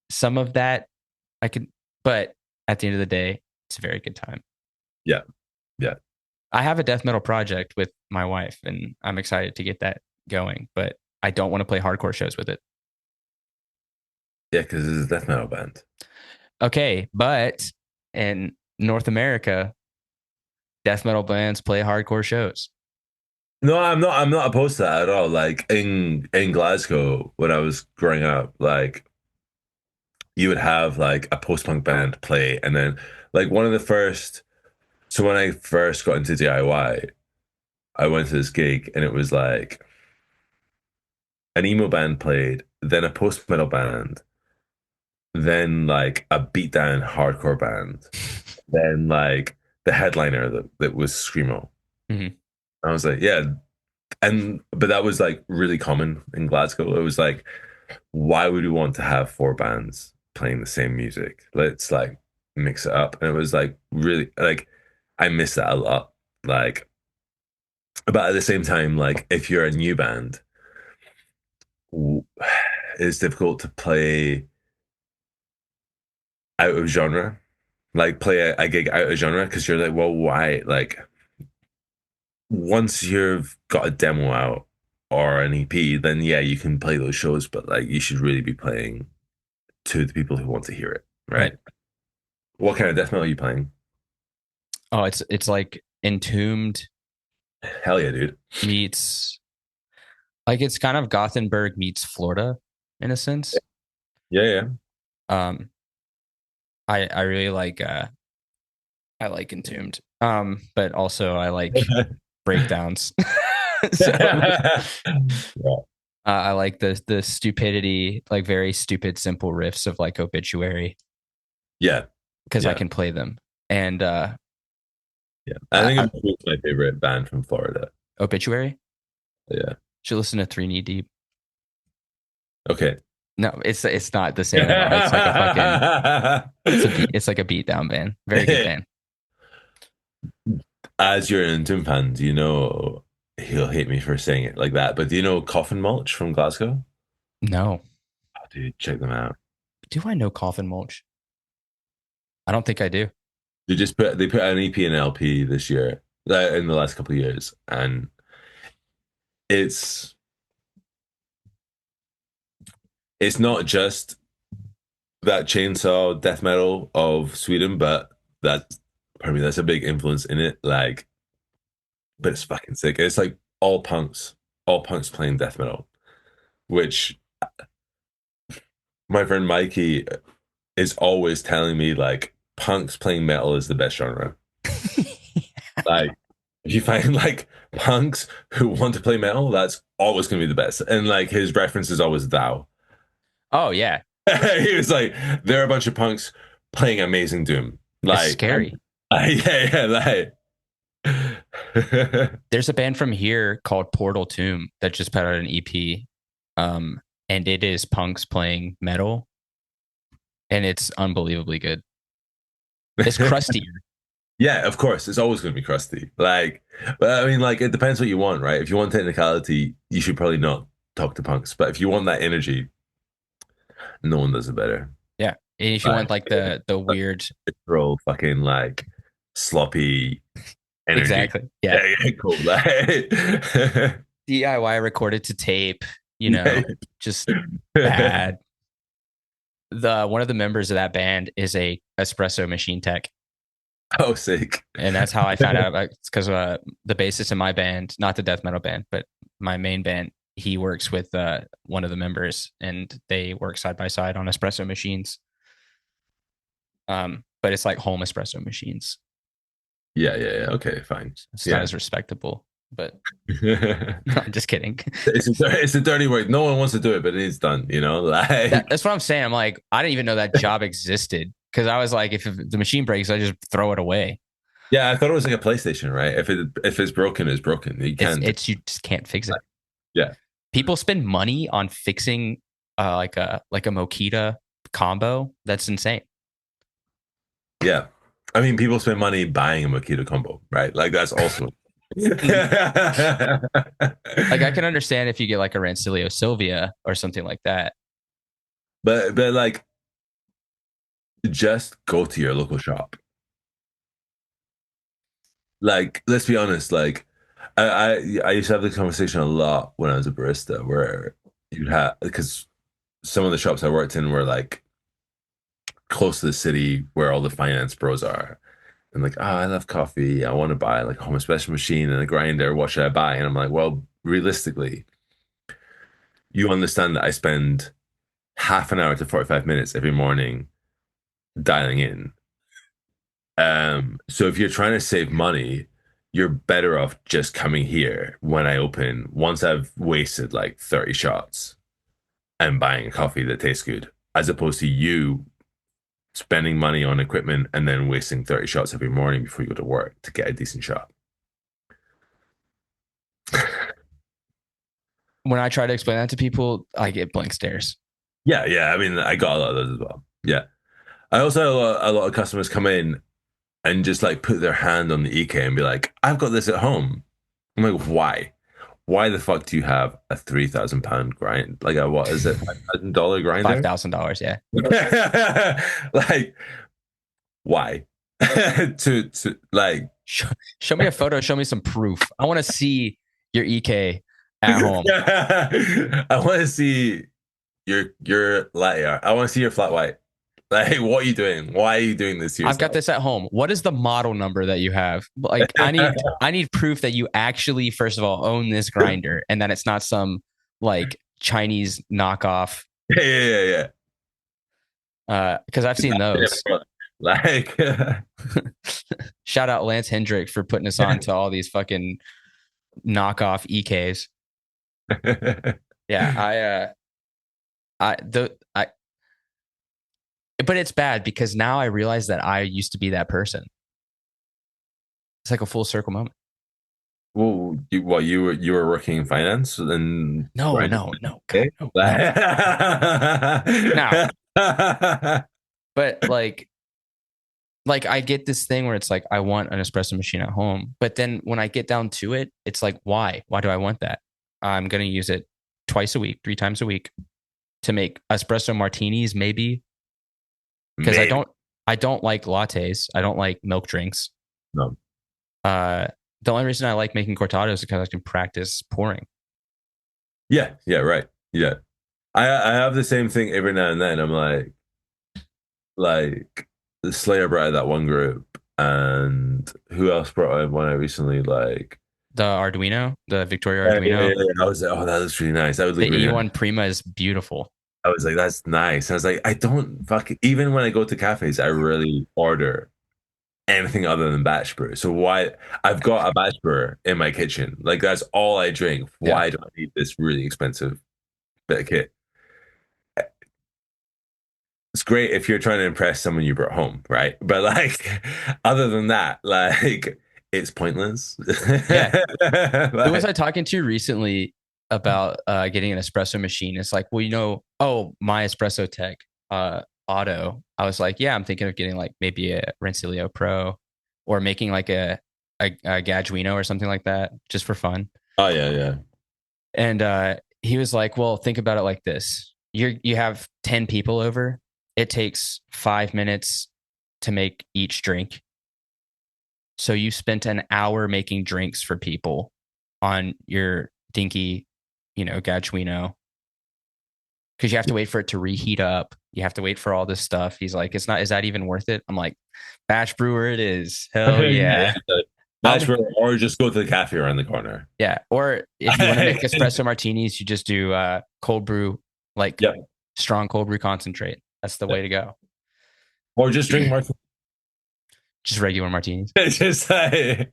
some of that I could, but at the end of the day, it's a very good time. yeah, yeah, I have a death metal project with my wife, and I'm excited to get that going, but I don't want to play hardcore shows with it. yeah. Because it's a death metal band. Okay, but in North America, death metal bands play hardcore shows. No, I'm not. I'm not opposed to that at all. Like in Glasgow when I was growing up, like you would have like a post-punk band play, and then like one of the first. So when I first got into DIY, I went to this gig, and it was like an emo band played, then a post-metal band, then like a beatdown hardcore band, then like the headliner that was screamo. Mhm. I was like, yeah, and but that was like really common in Glasgow. It was like, why would we want to have four bands playing the same music? Let's like mix it up. And it was like really like I miss that a lot. Like, but at the same time, like if you're a new band, w- it's difficult to play out of genre, like play a gig out of genre because you're like, well, why? Like once you've got a demo out or an EP, then yeah, you can play those shows, but like you should really be playing to the people who want to hear it, Right. right? What kind of death metal are you playing? Oh, it's like Entombed Hell yeah, dude. meets like it's kind of Gothenburg meets Florida in a sense. Yeah, yeah. Um, I really like I like Entombed. But also I like breakdowns. So Yeah. I like the stupidity, like very stupid, simple riffs of like Obituary Yeah. because I Yeah. can play them. And Yeah. I think it's my favorite band from Florida. Obituary Yeah. should listen to Three Knee Deep. Okay. No, it's not the same at all. It's like a fucking it's like a beat down band. Very good band. As you're an Entomb fan, do you know he'll hate me for saying it like that, but do you know Coffin Mulch from Glasgow? No, Oh, dude, check them out. do I know Coffin Mulch? I don't think I do. They put out an EP and LP this year, in the last couple of years, and it's it's not just that chainsaw death metal of Sweden, but that pardon me, that's a big influence in it. Like, but it's fucking sick. It's like all punks playing death metal, which my friend Mikey is always telling me like punks playing metal is the best genre. Like, if you find like punks who want to play metal, that's always going to be the best. And like his reference is always Thou. Oh yeah, He was like, there are a bunch of punks playing amazing doom. it's Like, scary. yeah, There's a band from here called Portal Tomb that just put out an EP, and it is punks playing metal, and it's unbelievably good. It's crustier. Yeah, of course, it's always going to be crusty. Like, but I mean, like, it depends what you want, right? If you want technicality, you should probably not talk to punks. But if you want that energy, no one does it better. Yeah, and if you Like, want like the weird, throw fucking like sloppy energy. exactly. Yeah, Yeah, yeah, cool. Like, DIY recorded to tape. yeah. Just bad. The one of the members of that band is a espresso machine tech, Oh, sick. and that's how I found out about. It's because the bassist in my band, not the death metal band, but my main band, he works with one of the members, and they work side by side on espresso machines. But it's like home espresso machines. Yeah, yeah, yeah. Okay, fine. It's not Yeah. as respectable, but it's I'm just kidding. it's a dirty word. No one wants to do it, but it is done, you know? Like, That's what I'm saying. I'm like, I didn't even know that job existed because I was like, if the machine breaks, I just throw it away. yeah, I thought it was like a PlayStation, right? If it's broken, it's broken. You can't. It's you just can't fix it. Yeah. People spend money on fixing like a Mokita combo. That's insane. Yeah. I mean, people spend money buying a Makita combo, right? Like that's also Like I can understand if you get like a Rancilio Sylvia or something like that. but like just go to your local shop. Like, let's be honest, like I used to have this conversation a lot when I was a barista where you'd have because some of the shops I worked in were like close to the city where all the finance bros are. And like, oh, I love coffee. I want to buy like a home espresso machine and a grinder. What should I buy? And I'm like, well, realistically, you understand that I spend half an hour to 45 minutes every morning dialing in. So if you're trying to save money, you're better off just coming here when I open, once I've wasted like 30 shots and buying a coffee that tastes good, as opposed to you spending money on equipment and then wasting 30 shots every morning before you go to work to get a decent shot. When I try to explain that to people, I get blank stares. Yeah, yeah. I mean, I got a lot of those as well. Yeah. I also had a lot of customers come in and just like put their hand on the EK and be like, I've got this at home. I'm like, why? Why the fuck do you have a £3,000 grind? Like a what is it? $5,000 grinder? $5,000, yeah. Like, why? To like Show me a photo. Show me some proof. I want to see your EK at home. I want to see your latte art. I want to see your flat white. Like, what are you doing? Why are you doing this to yourself? I've got this at home. What is the model number that you have? Like, I need proof that you actually, first of all, own this grinder and that it's not some like Chinese knockoff. Yeah. Because I've seen those. Like, Shout out Lance Hendrick for putting us on to all these fucking knockoff EKs. Yeah, I but it's bad because now I realize that I used to be that person. It's like a full circle moment. well, you were working in finance and No, right? no, no, God, Okay. no, no. Now, but like I get this thing where it's like I want an espresso machine at home, but then when I get down to it, it's like why? Why do I want that? I'm gonna use it twice a week, 3 times a week to make espresso martinis, maybe because I Maybe. don't like lattes. I don't like milk drinks. No. Uh, the only reason I like making cortados is because I can practice pouring. Yeah, yeah, right. Yeah. I have the same thing every now and then. I'm like the Slayer brought out that one group, and who else brought out one out recently? Like, The Arduino, the Victoria yeah. Arduino, I was like, oh, that looks really nice. That would look the really nice. E1 Prima is beautiful. I was like, that's nice. I was like, I don't fuck even when I go to cafes, I really order anything other than batch brew. So why I've got a batch brewer in my kitchen. Like that's all I drink. Yeah, Why do I need this really expensive bit of kit? It's great if you're trying to impress someone you brought home, right? But like other than that, like it's pointless. yeah. Who was Like, I talking to recently about getting an espresso machine? It's like, well, oh, my espresso tech, Otto. I was like, yeah, I'm thinking of getting like maybe a Rensilio Pro or making like a Gadwino or something like that just for fun. oh yeah, yeah. And he was like, well, think about it like this: you have 10 people over. It takes 5 minutes to make each drink. So you spent an hour making drinks for people on your dinky, Gadwino, because you have to wait for it to reheat up. You have to wait for all this stuff. He's like, it's not, is that even worth it? I'm like, batch brewer it is. Hell Yeah. yeah. Batch brewer, or just go to the cafe around the corner. Yeah. Or if you want to make espresso martinis, you just do cold brew, like Yep. strong cold brew concentrate. That's the way to go. Or just drink martini. Just regular martinis. Just like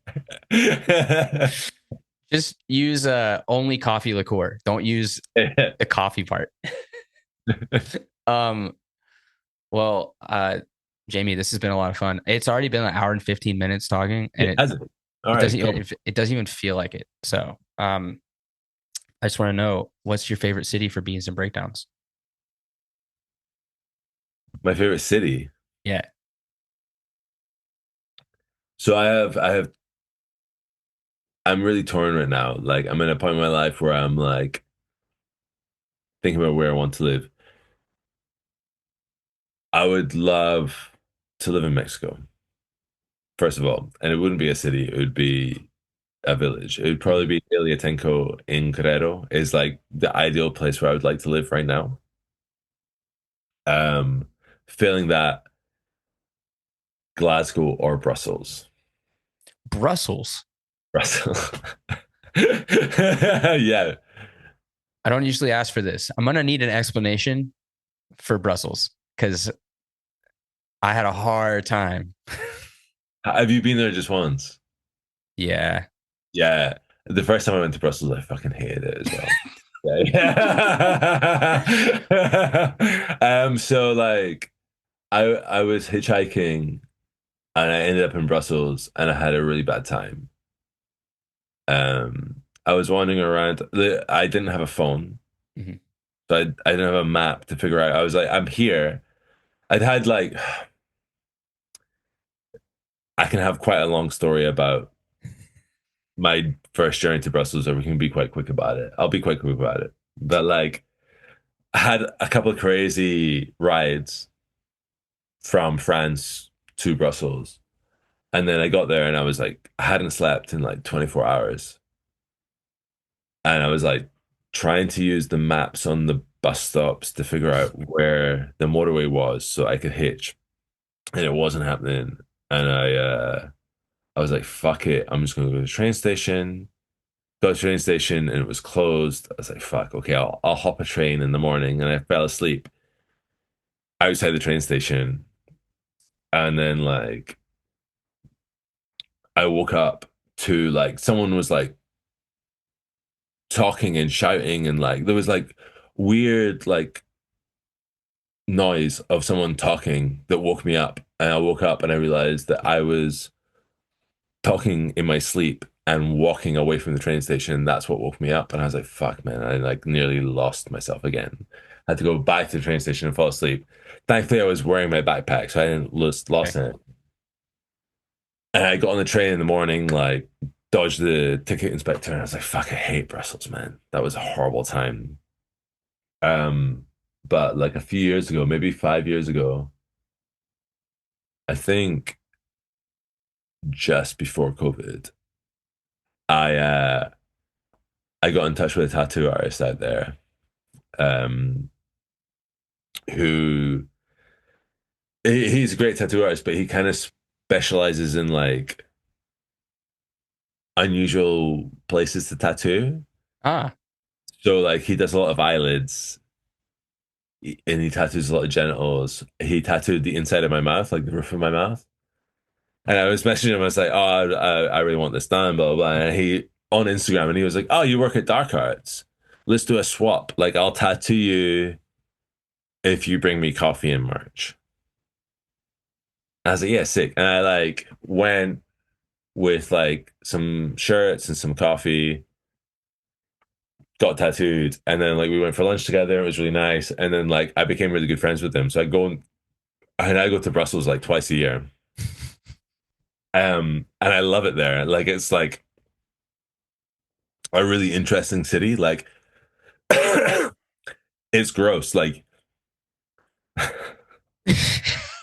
Just use only coffee liqueur. Don't use the coffee part. um, well, Jamie, this has been a lot of fun. It's already been an hour and 15 minutes talking, and it hasn't. All it right, doesn't cool. even it doesn't even feel like it. So, I just want to know what's your favorite city for beans and breakdowns? My favorite city. Yeah, So I'm really torn right now. Like I'm in a point in my life where I'm like thinking about where I want to live. I would love to live in Mexico, first of all, and it wouldn't be a city, it would be a village. It would probably Mhm. be Iliatenco in Guerrero is like the ideal place where I would like to live right now. Feeling that Glasgow or Brussels. Brussels. Brussels. Yeah. I don't usually ask for this. I'm gonna need an explanation for Brussels because I had a hard time. Have you been there just once? Yeah, Yeah. The first time I went to Brussels, I fucking hated it as well. Yeah. So like I was hitchhiking and I ended up in Brussels and I had a really bad time. I was wandering around. I didn't have a phone, hmm so I didn't have a map to figure out. I was like, I'm here. I'd had like I can have quite a long story about my first journey to Brussels, or we can be quite quick about it. I'll be quite quick about it. But like I had a couple of crazy rides from France to Brussels. And then I got there and I was like, I hadn't slept in like 24 hours. And I was like trying to use the maps on the bus stops to figure out where the motorway was so I could hitch. And it wasn't happening. And I was like, fuck it. I'm just gonna go to the train station. Got to the train station and it was closed. I was like, fuck, okay, I'll hop a train in the morning. And I fell asleep. outside the train station, and then like I woke up to like someone was like talking and shouting, and like there was like weird like noise of someone talking that woke me up. And I woke up and I realized that I was talking in my sleep and walking away from the train station. That's what woke me up. And I was like, fuck, man, I like nearly lost myself again. I had to go back to the train station and fall asleep. Thankfully, I was wearing my backpack, so I didn't lose Okay. lost it. And I got on the train in the morning, like dodged the ticket inspector, and I was like, fuck, I hate Brussels, man. That was a horrible time. Um, but like a few years ago, maybe 5 years ago, I think just before COVID, I uh I got in touch with a tattoo artist out there, um, who he's a great tattoo artist, but he kind of specializes in like unusual places to tattoo. Ah, So like he does a lot of eyelids and he tattoos a lot of genitals. He tattooed the inside of my mouth, like the roof of my mouth. And I was messaging him, I was like, oh, I really want this done, blah, blah, blah. And he on Instagram and he was like, oh, you work at Dark Arts. Let's do a swap. Like I'll tattoo you if you bring me coffee and merch. I was like, yeah, sick. And I like went with like some shirts and some coffee, got tattooed, and then like we went for lunch together. It was really nice. And then like I became really good friends with him. So I go to Brussels like twice a year. And I love it there. Like it's like a really interesting city. Like it's gross. Like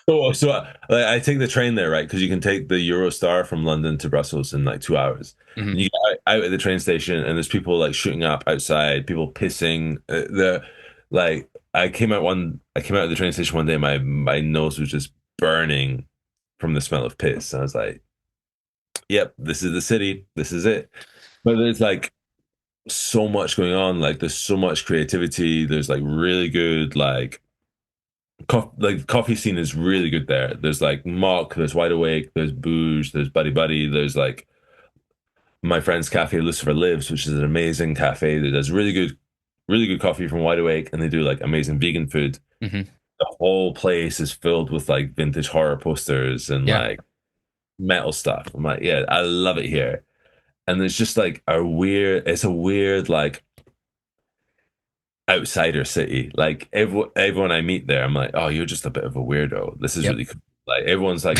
like, I take the train there, right? Because you can take the Eurostar from London to Brussels in like 2 hours. mhm. And you get out at the train station, and there's people like shooting up outside, people pissing. The like, I came out of the train station one day, my nose was just burning from the smell of piss. And I was like, "Yep, this is the city. This is it." But there's like so much going on. Like, there's so much creativity. There's like really good like coffee scene is really good there. There's like Mock, there's Wide Awake, there's Booge, there's Buddy Buddy, there's like my friend's cafe Lucifer Lives, which is an amazing cafe that does really good coffee from Wide Awake, and they do like amazing vegan food. Mhm. The whole place is filled with like vintage horror posters and Yeah. like metal stuff. I'm like, yeah, I love it here. And there's just like it's a weird like outsider city. Like everyone I meet there, I'm like, oh, you're just a bit of a weirdo. This is Yep. really cool. Like everyone's like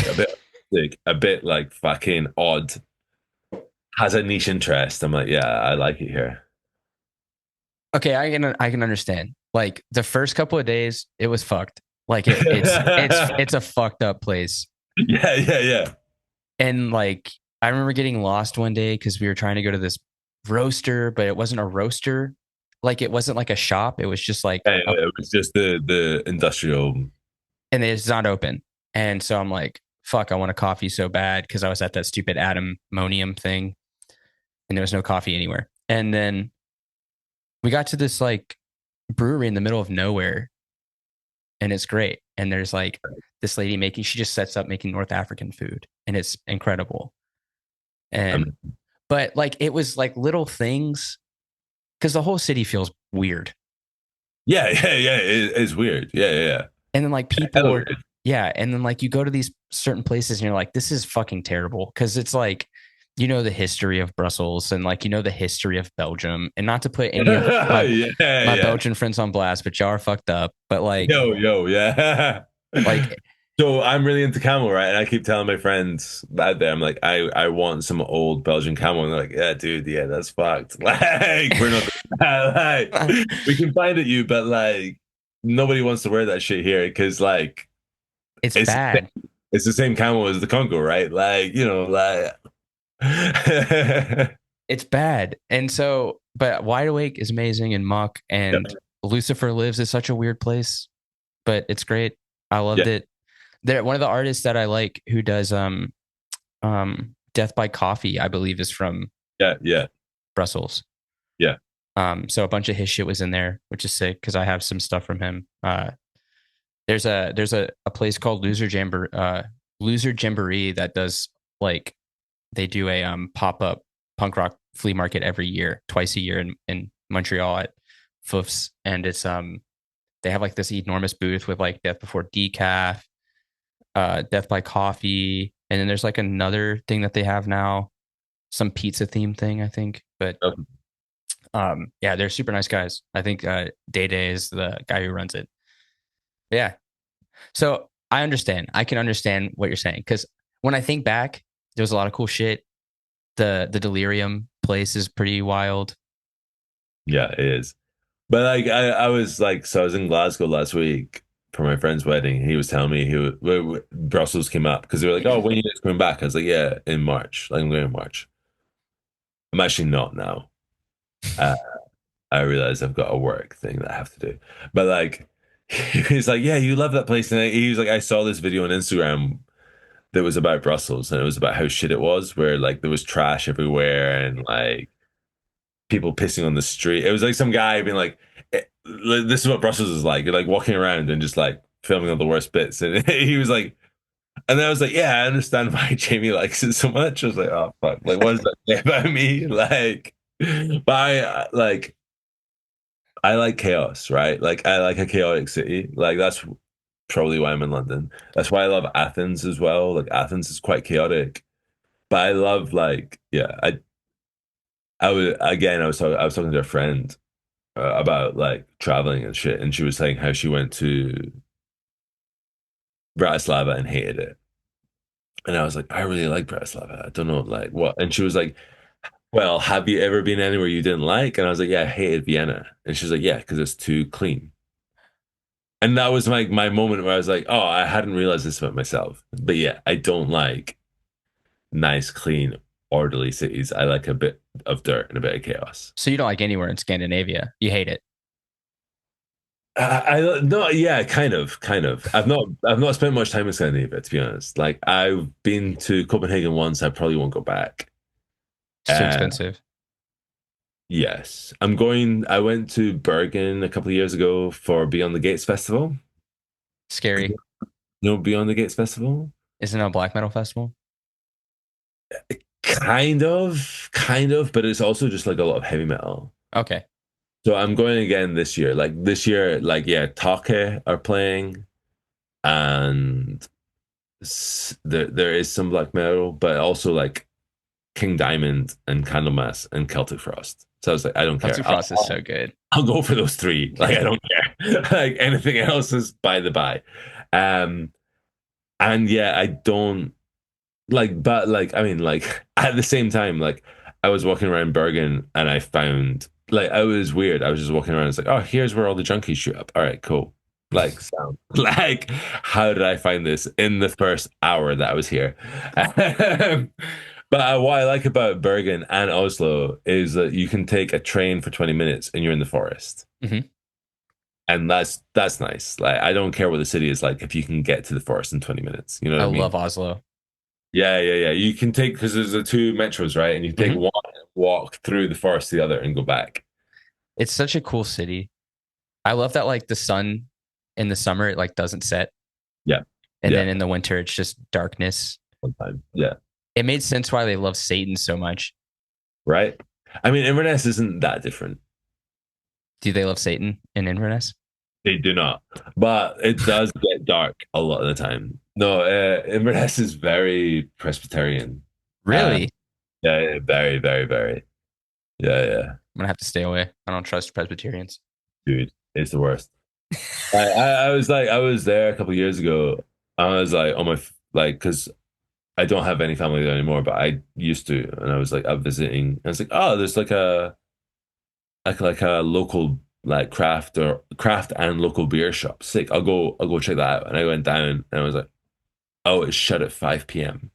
a bit like fucking odd, has a niche interest. I'm like, yeah, I like it here. Okay, I can understand. Like the first couple of days, it was fucked. Like it's a fucked up place. Yeah, yeah, yeah. And like I remember getting lost one day because we were trying to go to this roaster, but it wasn't a roaster. Like it wasn't like a shop. It was just like Yeah, it was just the industrial. and it's not open. And so I'm like, fuck, I want a coffee so bad because I was at that stupid ammonium thing and there was no coffee anywhere. And then we got to this like brewery in the middle of nowhere and it's great. And there's like this lady she just sets up making North African food and it's incredible. And, Um, but like it was like little things because the whole city feels weird. yeah, yeah, yeah. It's weird. Yeah, yeah, yeah. And then like people Hella are, weird. yeah. And then like you go to these certain places and you're like, this is fucking terrible. Cause it's like, you know, the history of Brussels and like, you know, the history of Belgium and not to put any of Yeah, my yeah. Belgian friends on blast, but y'all are fucked up. But like, Yo, yeah. like So I'm really into camel, right? And I keep telling my friends out there, I'm like, I want some old Belgian camel. And they're like, yeah, dude, yeah, that's fucked. Like, we're not like we can find it you, but like nobody wants to wear that shit here because like it's it's bad. it's the same camel as the Congo, right? Like, like It's bad. And so, but Wide Awake is amazing and Muck and Lucifer Lives is such a weird place, but it's great. I loved yeah, it. There, one of the artists that I like who does Death by Coffee, I believe, is from yeah, yeah, Brussels. yeah. So a bunch of his shit was in there, which is sick because I have some stuff from him. There's a place called Loser Jamboree that does like they do a pop up punk rock flea market every year, twice a year in Montreal at Fouf's, and it's they have like this enormous booth with like Death Before Decaf, Death by Coffee, and then there's like another thing that they have now, some pizza theme thing I think, but Um, yeah, they're super nice guys. I think Day Day is the guy who runs it. Yeah, so I understand. I can understand what you're saying because when I think back, there was a lot of cool shit. The Delirium place is pretty wild. yeah, it is. But like I was like, so I was in Glasgow last week for my friend's wedding. He was telling me Brussels came up because they were like, "Oh, when are you guys coming back?" I was like, "Yeah, in March. Like I'm going in March." I'm actually not now. Uh, I realize I've got a work thing that I have to do. But like, he's like, "Yeah, you love that place," and he was like, "I saw this video on Instagram that was about Brussels, and it was about how shit it was, where like there was trash everywhere and like." People pissing on the street. It was like some guy being like, "This is what Brussels is like." You're like walking around and just like filming all the worst bits." And he was like, and then I was like, "Yeah, I understand why Jamie likes it so much." I was like, "Oh fuck, like what does that say about me?" Like, but I like chaos, right? Like I like a chaotic city. Like that's probably why I'm in London. That's why I love Athens as well. Like Athens is quite chaotic, but I love like yeah. I was again. I was talking to a friend about like traveling and shit, and she was saying how she went to Bratislava and hated it. And I was like, I really like Bratislava. I don't know, like what? And she was like, well, have you ever been anywhere you didn't like? And I was like, yeah, I hated Vienna. And she was like, yeah, because it's too clean. And that was my moment where I was like, oh, I hadn't realized this about myself. But yeah, I don't like nice, clean, orderly cities. I like a bit of dirt and a bit of chaos. So you don't like anywhere in Scandinavia. You hate it. I no, yeah, kind of. I've not spent much time in Scandinavia, to be honest. Like I've been to Copenhagen once. I probably won't go back. It's too Uh, expensive. yes, I'm going. I went to Bergen a couple of years ago for Beyond the Gates Festival. Scary. No, Beyond the Gates Festival. Isn't it a black metal festival? Kind of, but it's also just like a lot of heavy metal. Okay. So I'm going again this year. Like this year, like yeah, Take are playing, and there is some black metal, but also like King Diamond and Candlemas and Celtic Frost. So I was like, I don't care. Celtic Frost is so good. I'll go for those three. Like I don't care. Like anything else is by the by. Um, and yeah, I don't like, but like, I mean, like at the same time, like I was walking around Bergen and I found like I was weird. I was just walking around. It's like, oh, here's where all the junkies shoot up. All right, cool. Like, sound like, how did I find this in the first hour that I was here? But what I like about Bergen and Oslo is that you can take a train for 20 minutes and you're in the forest. Hmm. And that's nice. Like I don't care what the city is like if you can get to the forest in 20 minutes. You know I what I mean? love Oslo. Yeah, yeah, yeah. You can take because there's the two metros, right? And you can take Hmm. one, walk through the forest to the other, and go back. It's such a cool city. I love that like the sun in the summer it like doesn't set, Yeah, and yeah. then in the winter it's just darkness. One time. Yeah, It made sense why they love Satan so much. right. I mean, Inverness isn't that different. Do they love Satan in Inverness? They do not, but it does get dark a lot of the time. No, Inverness is very Presbyterian. Uh, Really? yeah, yeah, very, very, very. Yeah, yeah, I'm gonna have to stay away. I don't trust Presbyterians. dude, it's the worst. I was like, I was there a couple of years ago. I was like, on my like, because I don't have any family there anymore, but I used to, and I was like, I'm visiting. And I was like, oh, there's like a local like craft and local beer shop. Sick. I'll go check that out. And I went down and I was like, oh, it's shut at 5 p.m.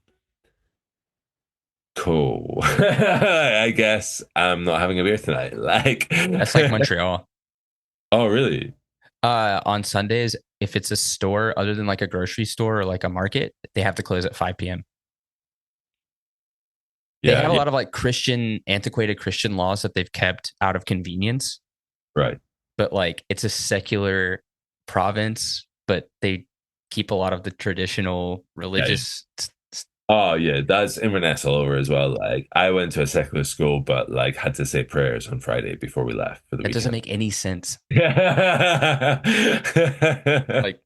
Cool. I guess I'm not having a beer tonight. Like, That's like Montreal. oh, really? On Sundays, if it's a store other than like a grocery store or like a market, they have to close at 5 p.m. They Yeah, have a yeah, lot of like antiquated Christian laws that they've kept out of convenience, right. but like it's a secular province, but they keep a lot of the traditional religious. Oh yeah, that's Inverness all over as well. Like I went to a secular school, but like had to say prayers on Friday before we left for the That doesn't weekend. make any sense. Yeah. Like,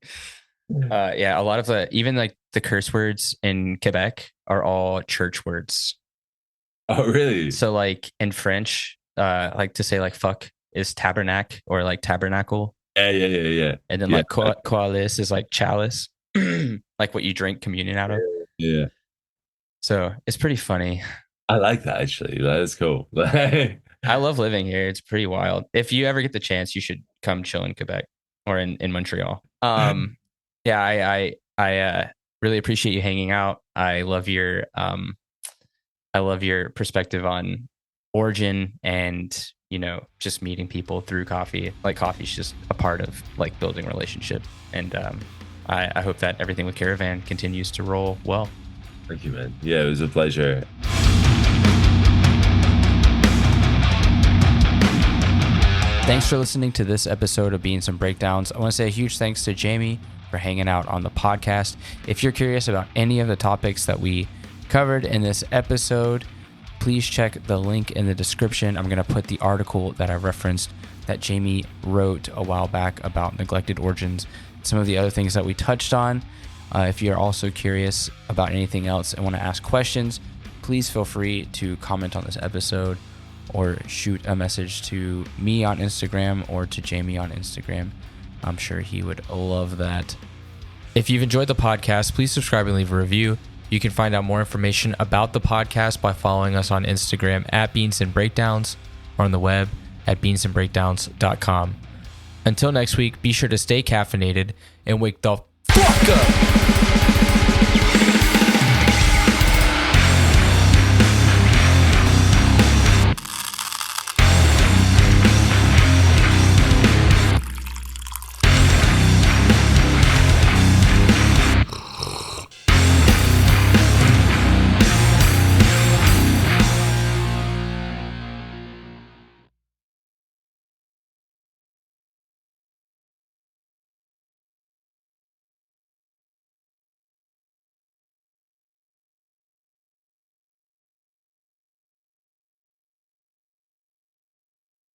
yeah, a lot of even like the curse words in Quebec are all church words. Oh really? So like in French, like to say like fuck is tabernacle or like tabernacle. Yeah. And then Yeah. like coalis is like chalice, like what you drink communion out of. Yeah. So it's pretty funny. I like that actually. That is cool. I love living here. It's pretty wild. If you ever get the chance, you should come chill in Quebec or in Montreal. Yeah, I really appreciate you hanging out. I love your perspective on origin and, you know, just meeting people through coffee. Like coffee's just a part of like building a relationship. And I hope that everything with Caravan continues to roll well. Thank you, man. Yeah, it was a pleasure. Thanks for listening to this episode of Beans and Breakdowns. I want to say a huge thanks to Jamie for hanging out on the podcast. If you're curious about any of the topics that we covered in this episode, please check the link in the description. I'm going to put the article that I referenced that Jamie wrote a while back about neglected origins, some of the other things that we touched on. If you're also curious about anything else and want to ask questions, please feel free to comment on this episode or shoot a message to me on Instagram or to Jamie on Instagram. I'm sure he would love that. If you've enjoyed the podcast, please subscribe and leave a review. You can find out more information about the podcast by following us on Instagram at Beans and Breakdowns or on the web at beansandbreakdowns.com. Until next week, be sure to stay caffeinated and wake the fuck up.